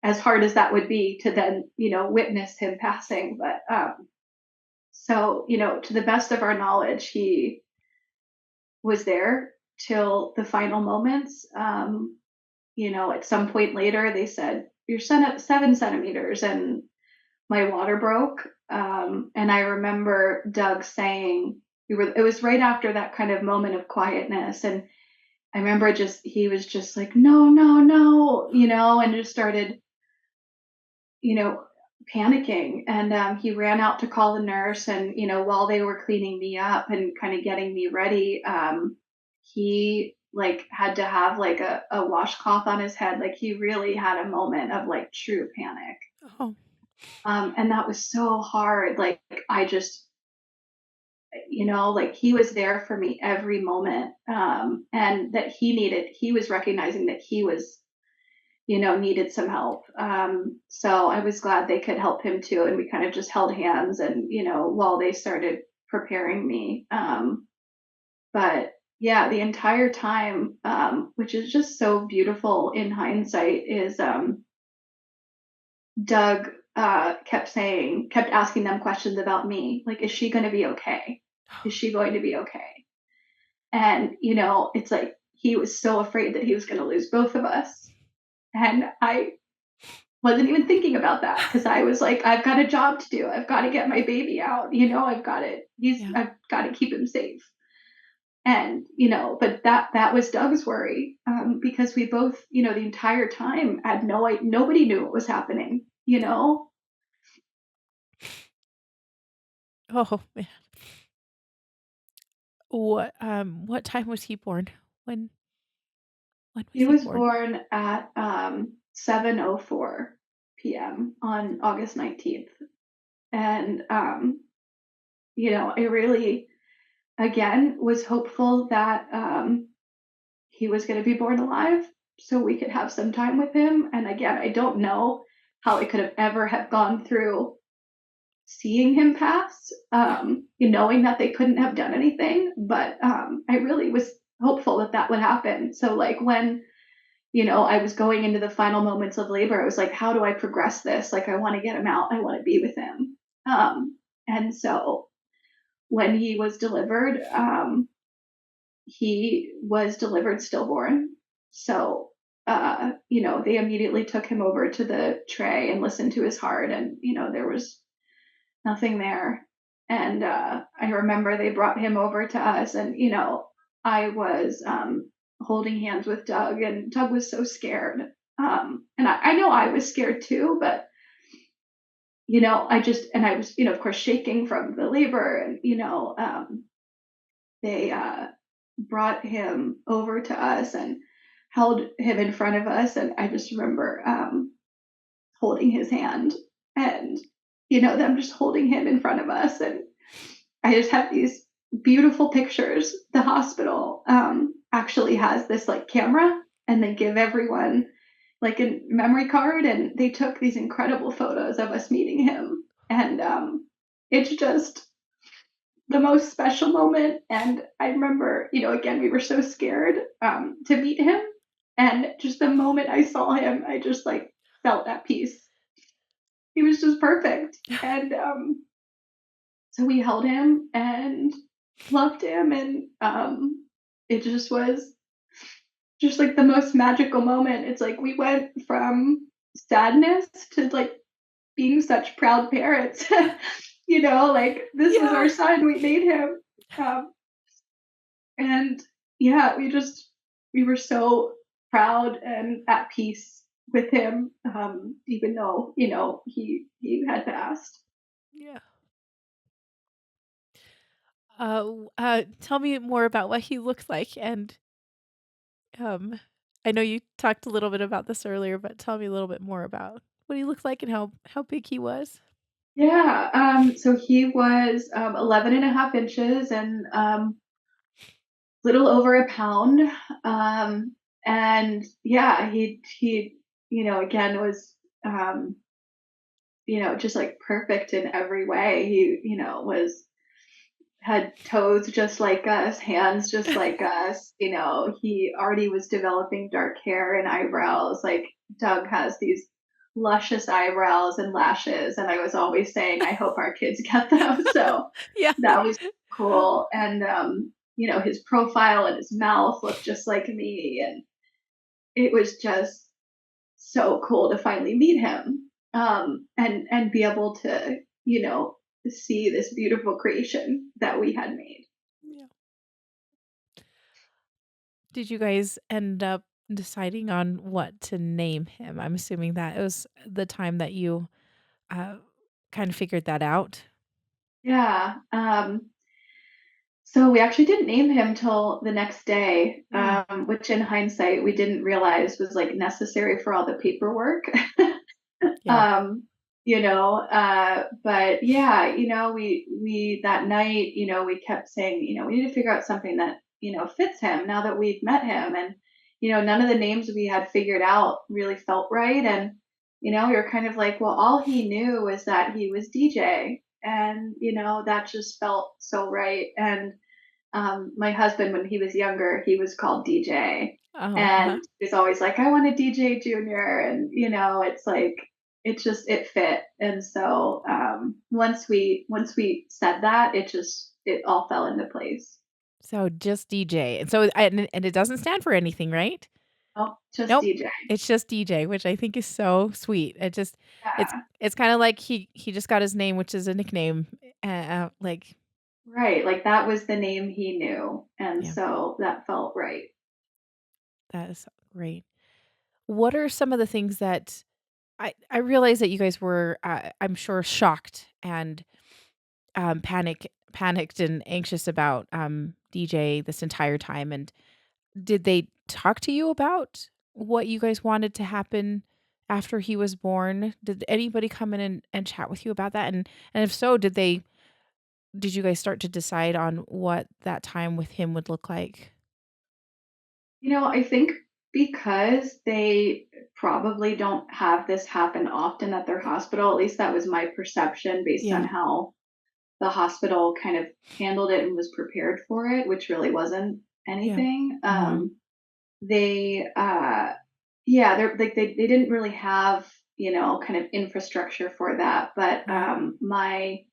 As hard as that would be to then, witness him passing. But so, to the best of our knowledge, he was there till the final moments. At some point later, they said, you're 7 centimeters, and my water broke. And I remember Doug saying, it was right after that kind of moment of quietness. And I remember he was just like, no, no, no, and just started, you know, panicking. And he ran out to call the nurse. And, while they were cleaning me up and kind of getting me ready, he like had to have like a washcloth on his head. Like he really had a moment of like true panic. Oh, And that was so hard. Like I just, like he was there for me every moment. And that he was recognizing that he was, needed some help. So I was glad they could help him too. And we kind of just held hands and, while they started preparing me. But yeah, the entire time, which is just so beautiful in hindsight, is Doug kept asking them questions about me. Like, is she going to be okay? Is she going to be okay? And, it's like he was so afraid that he was going to lose both of us. And I wasn't even thinking about that because I was like, I've got a job to do. I've got to get my baby out. yeah. I've got to keep him safe. And, but that was Doug's worry, because we both, the entire time had nobody knew what was happening, Oh man. What time was he born? When when was He he was born? born at 7:04 p.m. on August 19th. And, I really, again, was hopeful that he was going to be born alive so we could have some time with him. And again, I don't know how I could have ever have gone through seeing him pass, Yeah. knowing that they couldn't have done anything. But I really was hopeful that that would happen. So like when, I was going into the final moments of labor, I was like, how do I progress this? Like, I want to get him out. I want to be with him. And so when he was delivered stillborn. So, they immediately took him over to the tray and listened to his heart. And, there was nothing there. And I remember they brought him over to us. And, I was holding hands with Doug, and Doug was so scared. And I know I was scared too, but, I was, of course, shaking from the labor. And, they brought him over to us and held him in front of us. And I just remember holding his hand and, them just holding him in front of us. And I just have these beautiful pictures. The hospital actually has this like camera, and they give everyone like a memory card, and they took these incredible photos of us meeting him. And it's just the most special moment. And I remember, again, we were so scared to meet him. And just the moment I saw him, I just like felt at peace. He was just perfect. And so we held him and loved him. And it just was just like the most magical moment. It's like we went from sadness to like being such proud parents. Like this was our Yeah. son, we made him. Um, and yeah, we were so proud and at peace with him, even though, he had passed. Yeah. Tell me more about what he looks like, and um, I know you talked a little bit about this earlier, but tell me a little bit more about what he looked like and how big he was. Yeah, so he was 11 and a half inches and little over a pound. And yeah, he, again was, just like perfect in every way. He, had toes just like us, hands just like us. He already was developing dark hair and eyebrows. Like Doug has these luscious eyebrows and lashes. And I was always saying, I hope our kids get those. So Yeah. that was cool. And, his profile and his mouth looked just like me. And it was just so cool to finally meet him, and be able to, see this beautiful creation that we had made. Yeah. did you guys end up deciding on what to name him? I'm assuming that it was the time that you uh, kind of figured that out. Yeah. So we actually didn't name him till the next day, Oh, which in hindsight we didn't realize was like necessary for all the paperwork. yeah. um, but yeah, we that night, we kept saying, we need to figure out something that, fits him now that we've met him. And, none of the names we had figured out really felt right. And, we were kind of like, well, all he knew was that he was DJ. And, that just felt so right. And my husband, when he was younger, he was called DJ. Oh, And he's always like, I want a DJ Junior. And, it's like, it fit. And so once we said that, it all fell into place. so just DJ. And so and it doesn't stand for anything, right? Oh, just Nope. DJ. It's just DJ, which I think is so sweet. It's Yeah. it's kind of like he just got his name, which is a nickname. Like Right. Like that was the name he knew. And yeah, so that felt right. that is great. What are some of the things that I realize that you guys were I'm sure shocked and panicked and anxious about DJ this entire time, and did they talk to you about what you guys wanted to happen after he was born? Did anybody come in and chat with you about that? And if so, did you guys start to decide on what that time with him would look like? I think because they probably don't have this happen often at their hospital, at least that was my perception based on Yeah. how the hospital kind of handled it and was prepared for it, which really wasn't Yeah. anything. Mhm. They, yeah, they're like they didn't really have kind of infrastructure for that. But Right. my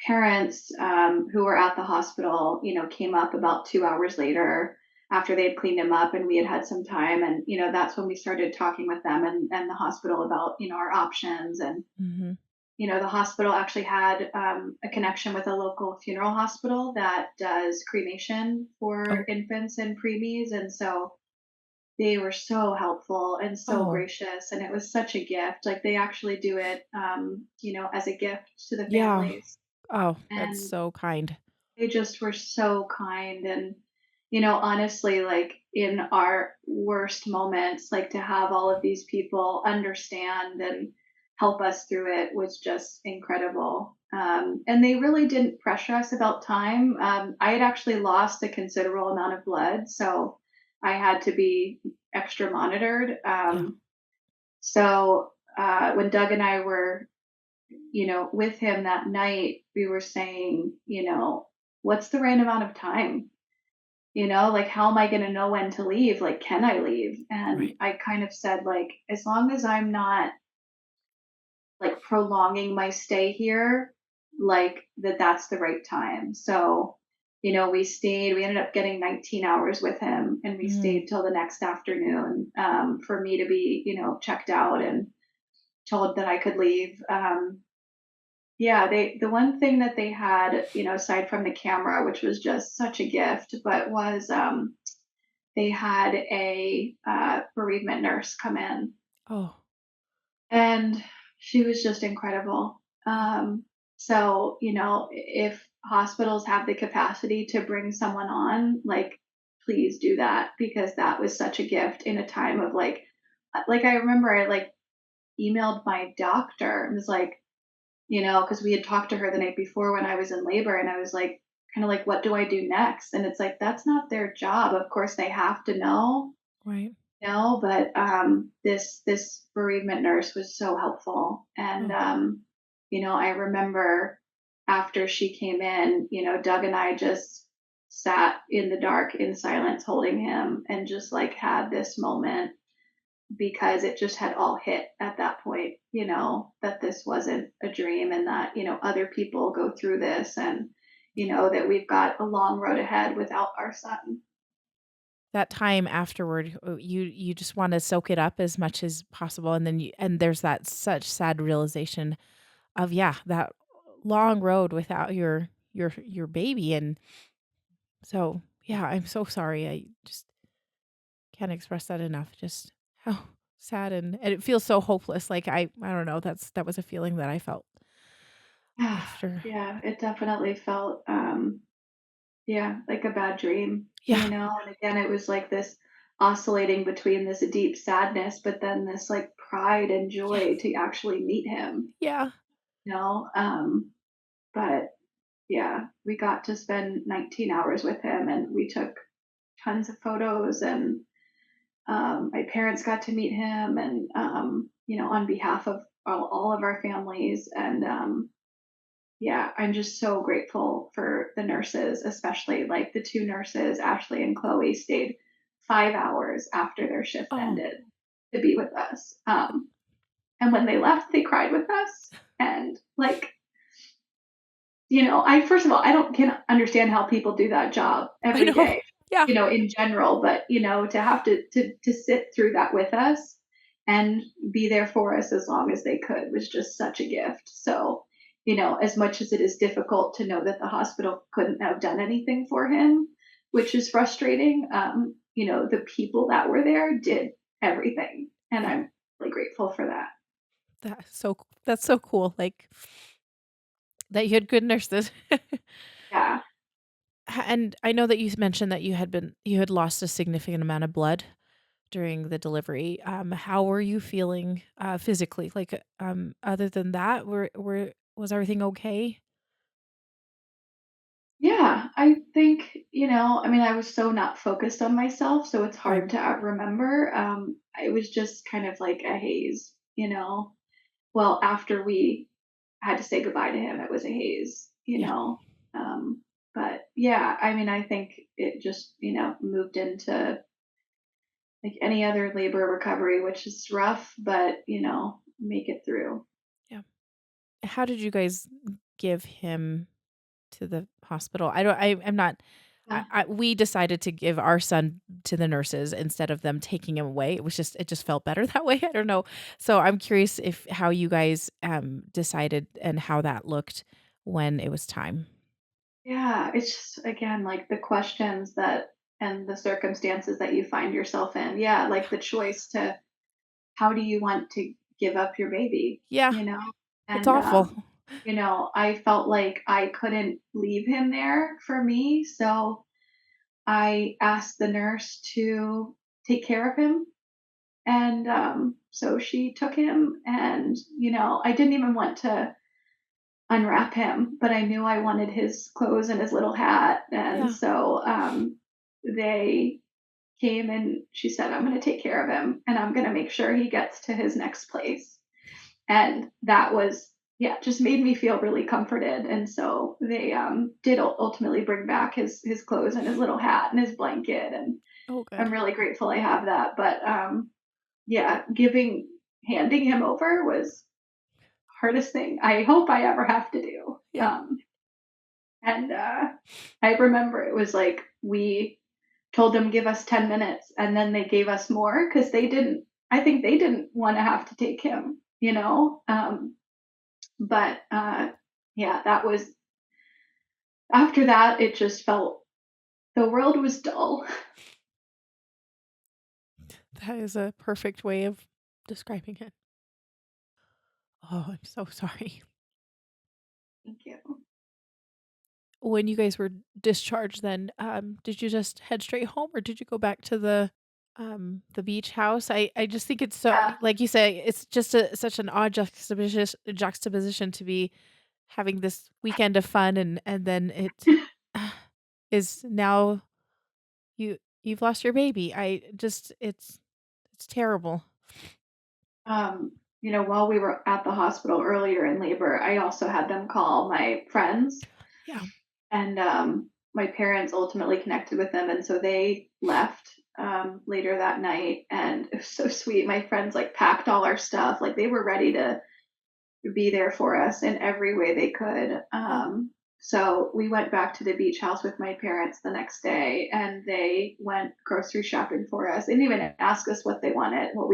parents, who were at the hospital, came up about 2 hours later after they had cleaned him up and we had had some time. And, that's when we started talking with them and the hospital about, our options. And, Mhm. the hospital actually had a connection with a local funeral hospital that does cremation for Oh. infants and preemies. And so they were so helpful and so Oh. gracious. And it was such a gift. Like they actually do it, as a gift to the Yeah. families. Oh, that's And so kind. they just were so kind. And, honestly, like in our worst moments, like to have all of these people understand and help us through it was just incredible. And they really didn't pressure us about time. I had actually lost a considerable amount of blood, so I had to be extra monitored. Yeah. So when Doug and I were with him that night, we were saying, what's the right amount of time? Like, how am I going to know when to leave? Like, can I leave? And Right. I kind of said, like, as long as I'm not like prolonging my stay here, like that's the right time. So, we ended up getting 19 hours with him and we Mm. stayed till the next afternoon for me to be, checked out and told that I could leave. Yeah, the one thing that they had, aside from the camera, which was just such a gift, but was they had a bereavement nurse come in, Oh. and she was just incredible. So if hospitals have the capacity to bring someone on, like, please do that because that was such a gift in a time of like I remember I like emailed my doctor and was like, because we had talked to her the night before when I was in labor, and I was like, kind of like, what do I do next? And it's like, that's not their job. Of course, they have to know, Right. but this bereavement nurse was so helpful. And, Oh. I remember after she came in, Doug and I just sat in the dark in silence holding him and just like had this moment because it just had all hit at that point, that this wasn't a dream and that, other people go through this and, that we've got a long road ahead without our son. That time afterward, you just wanna soak it up as much as possible, and then there's that such sad realization of, yeah, that long road without your baby, and so, yeah, I'm so sorry. I just Can't express that enough. Just how sad and it feels so hopeless. Like I don't know. That was a feeling that I felt after. Yeah, it definitely felt yeah, like a bad dream, Yeah. and again it was like this oscillating between this deep sadness but then this like pride and Yeah. joy to actually meet him, Yeah. you know. But yeah, we got to spend 19 hours with him and we took tons of photos and my parents got to meet him and on behalf of all of our families and yeah, I'm just so grateful for the nurses, especially like the two nurses, Ashley and Chloe, stayed 5 hours after their shift Oh, ended to be with us. And when they left, they cried with us. And like, I first of all, I don't can understand how people do that job I every know. day, Yeah. in general, but to have to sit through that with us and be there for us as long as they could was just such a gift. So, as much as it is difficult to know that the hospital couldn't have done anything for him, which is frustrating, the people that were there did everything. And Yeah. I'm really grateful for that. That's so cool. Like that you had good nurses. Yeah. And I know that you mentioned that you had lost a significant amount of blood during the delivery. How were you feeling physically? Like other than that, was everything okay? Yeah, I think, I mean, I was so not focused on myself, so it's Right. hard to remember. It was just kind of like a haze, Well, after we had to say goodbye to him, it was a haze, Yeah. But yeah, I mean, I think it just, moved into like any other labor recovery, which is rough, but, make it through. Yeah. How did you guys give him to the hospital? I don't I'm not Yeah. we decided to give our son to the nurses instead of them taking him away. It just felt better that way. I don't know. So I'm curious if how you guys decided and how that looked when it was time. Yeah, it's just again like the questions that and the circumstances that you find yourself in. Yeah, like the choice to how do you want to give up your baby, Yeah, you know? it's And awful. I felt like I couldn't leave him there for me, so I asked the nurse to take care of him. And so she took him and I didn't even want to unwrap him, but I knew I wanted his clothes and his little hat. And Yeah. so they came and she said, I'm going to take care of him and I'm going to make sure he gets to his next place. And that was, yeah, just made me feel really comforted. And so they did ultimately bring back his clothes and his little hat and his blanket. And Oh, I'm good. really grateful I have that. But yeah, handing him over was hardest thing I hope I ever have to do. Yeah. And I remember it was like we told them give us 10 minutes and then they gave us more because I think they didn't want to have to take him, but yeah, that was after that, it just felt the world was dull. That is a perfect way of describing it. Oh, I'm so sorry. Thank you. When you guys were discharged then, did you just head straight home or did you go back to the beach house? I just think it's so Yeah. like you say, it's just such an odd juxtaposition to be having this weekend of fun and then it is now you've lost your baby. I just it's terrible. While we were at the hospital earlier in labor, I also had them call my friends. Yeah. And my parents ultimately connected with them, and so they left later that night. And it was so sweet. My friends like packed all our stuff, like they were ready to be there for us in every way they could. Oh, So we went back to the beach house with my parents the next day, and they went grocery shopping for us. They didn't even ask us what we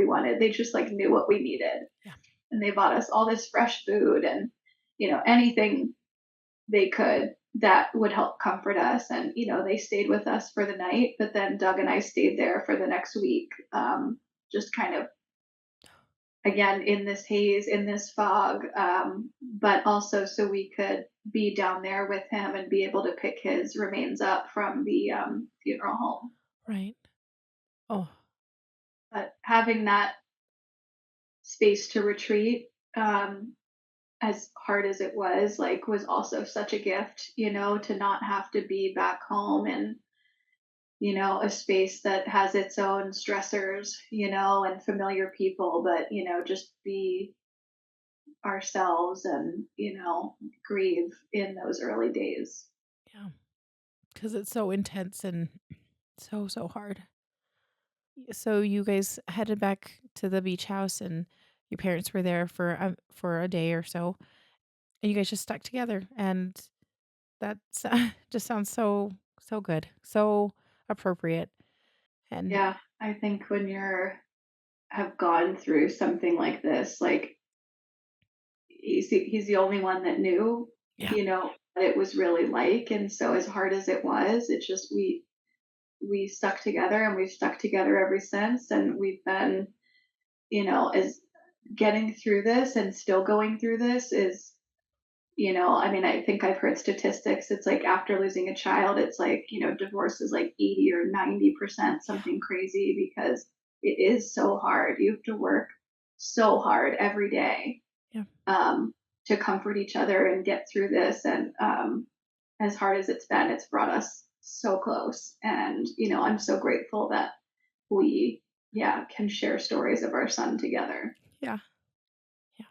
wanted. They just like knew what we needed, yeah. and they bought us all this fresh food and anything they could that would help comfort us. And, they stayed with us for the night, but then Doug and I stayed there for the next week, just kind of, again, in this haze, in this fog, but also so we could be down there with him and be able to pick his remains up from the funeral home. Right. Oh, But having that space to retreat, as hard as it was, like, was also such a gift, to not have to be back home in, a space that has its own stressors, and familiar people, but, just be ourselves and, grieve in those early days. yeah. Because it's so intense and so, so hard. So you guys headed back to the beach house and your parents were there for a day or so, and you guys just stuck together, and that's just sounds so so good, so appropriate, and Yeah, I think when you're have gone through something like this, like, he's the only one that knew, yeah, what it was really like, and so as hard as it was, it just we stuck together, and we've stuck together ever since, and we've been, as getting through this and still going through this is, I mean, I think I've heard statistics. It's like after losing a child, it's like, divorce is like 80 or 90%, yeah, something crazy, because it is so hard. You have to work so hard every day, yeah, um, to comfort each other and get through this. And as hard as it's been, it's brought us so close. And, I'm so grateful that we, yeah, can share stories of our son together. yeah, yeah.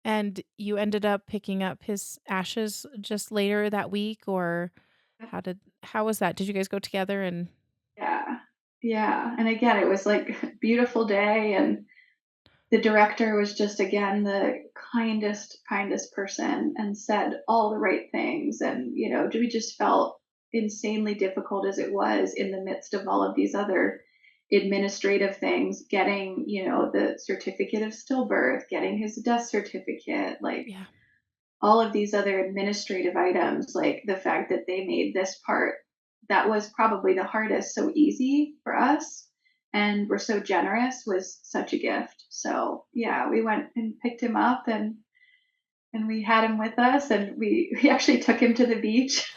And you ended up picking up his ashes just later that week, or how was that? Did you guys go together and Yeah. Yeah. And again, it was like a beautiful day, and the director was just, again, the kindest person, and said all the right things. And, we just felt, insanely difficult as it was in the midst of all of these other administrative things, getting, the certificate of stillbirth, getting his death certificate, like yeah, all of these other administrative items, like the fact that they made this part that was probably the hardest so easy for us, and were so generous, was such a gift. So yeah, we went and picked him up, and we had him with us, and we actually took him to the beach.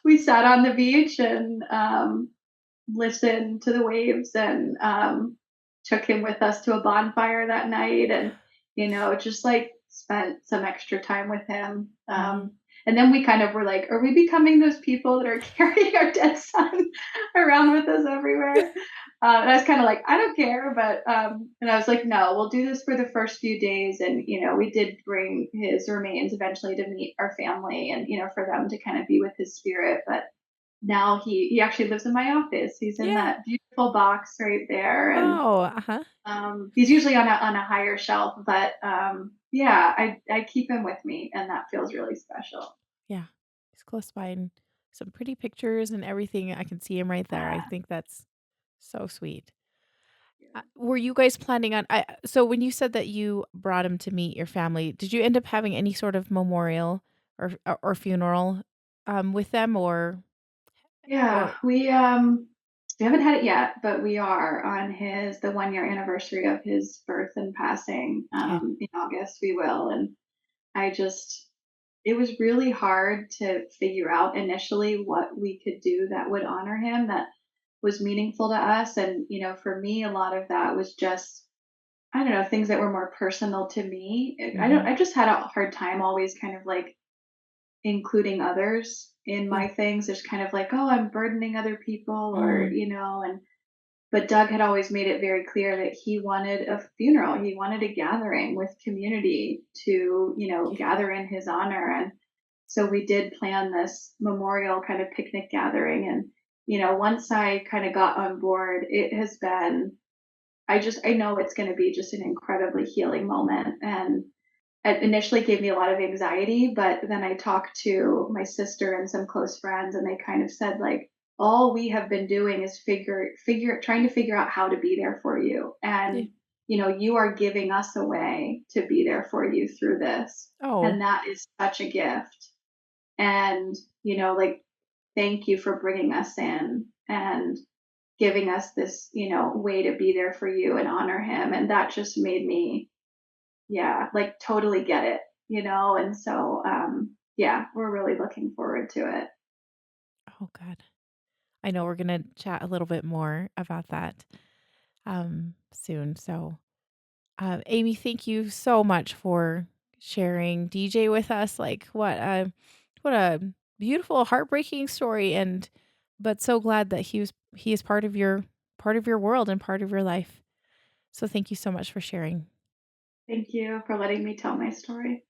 We sat on the beach and listened to the waves, and took him with us to a bonfire that night, and just like spent some extra time with him. mhm, And then we kind of were like, are we becoming those people that are carrying our dead son around with us everywhere? And I was kind of like, I don't care, but and I was like, no, we'll do this for the first few days. And we did bring his remains eventually to meet our family, and for them to kind of be with his spirit. But now he actually lives in my office. He's in yeah. that beautiful box right there, and Oh, uh-huh. he's usually on a higher shelf. But yeah, I keep him with me, and that feels really special. Yeah. He's close by and some pretty pictures and everything. I can see him right there. I Yeah, think that's so sweet. yeah. Were you guys planning on so when you said that you brought him to meet your family, did you end up having any sort of memorial or funeral with them Yeah, or we haven't had it yet, but we are on his the 1 year anniversary of his birth and passing, okay. in August. We will. And I just it was really hard to figure out initially what we could do that would honor him, that was meaningful to us. And, for me, a lot of that was just, I don't know, things that were more personal to me. Mhm. I just had a hard time always kind of like including others in Yeah. my things. There's kind of like, oh, I'm burdening other people, or, Mm. and but Doug had always made it very clear that he wanted a funeral. He wanted a gathering with community to, Yeah. gather in his honor. And so we did plan this memorial kind of picnic gathering. And, once I kind of got on board, it has been, I know it's going to be just an incredibly healing moment. And it initially gave me a lot of anxiety, but then I talked to my sister and some close friends, and they kind of said, like, all we have been doing is trying to figure out how to be there for you. Yeah. And, you are giving us a way to be there for you through this. Oh, And that is such a gift. and, like, thank you for bringing us in and giving us this, way to be there for you and honor him. And that just made me, yeah, like totally get it, and so, yeah, we're really looking forward to it. Oh, good. I know we're going to chat a little bit more about that soon. So, Amy, thank you so much for sharing DJ with us. Like, what a beautiful, heartbreaking story, and but so glad that he is part of your world and part of your life. So, thank you so much for sharing. Thank you for letting me tell my story.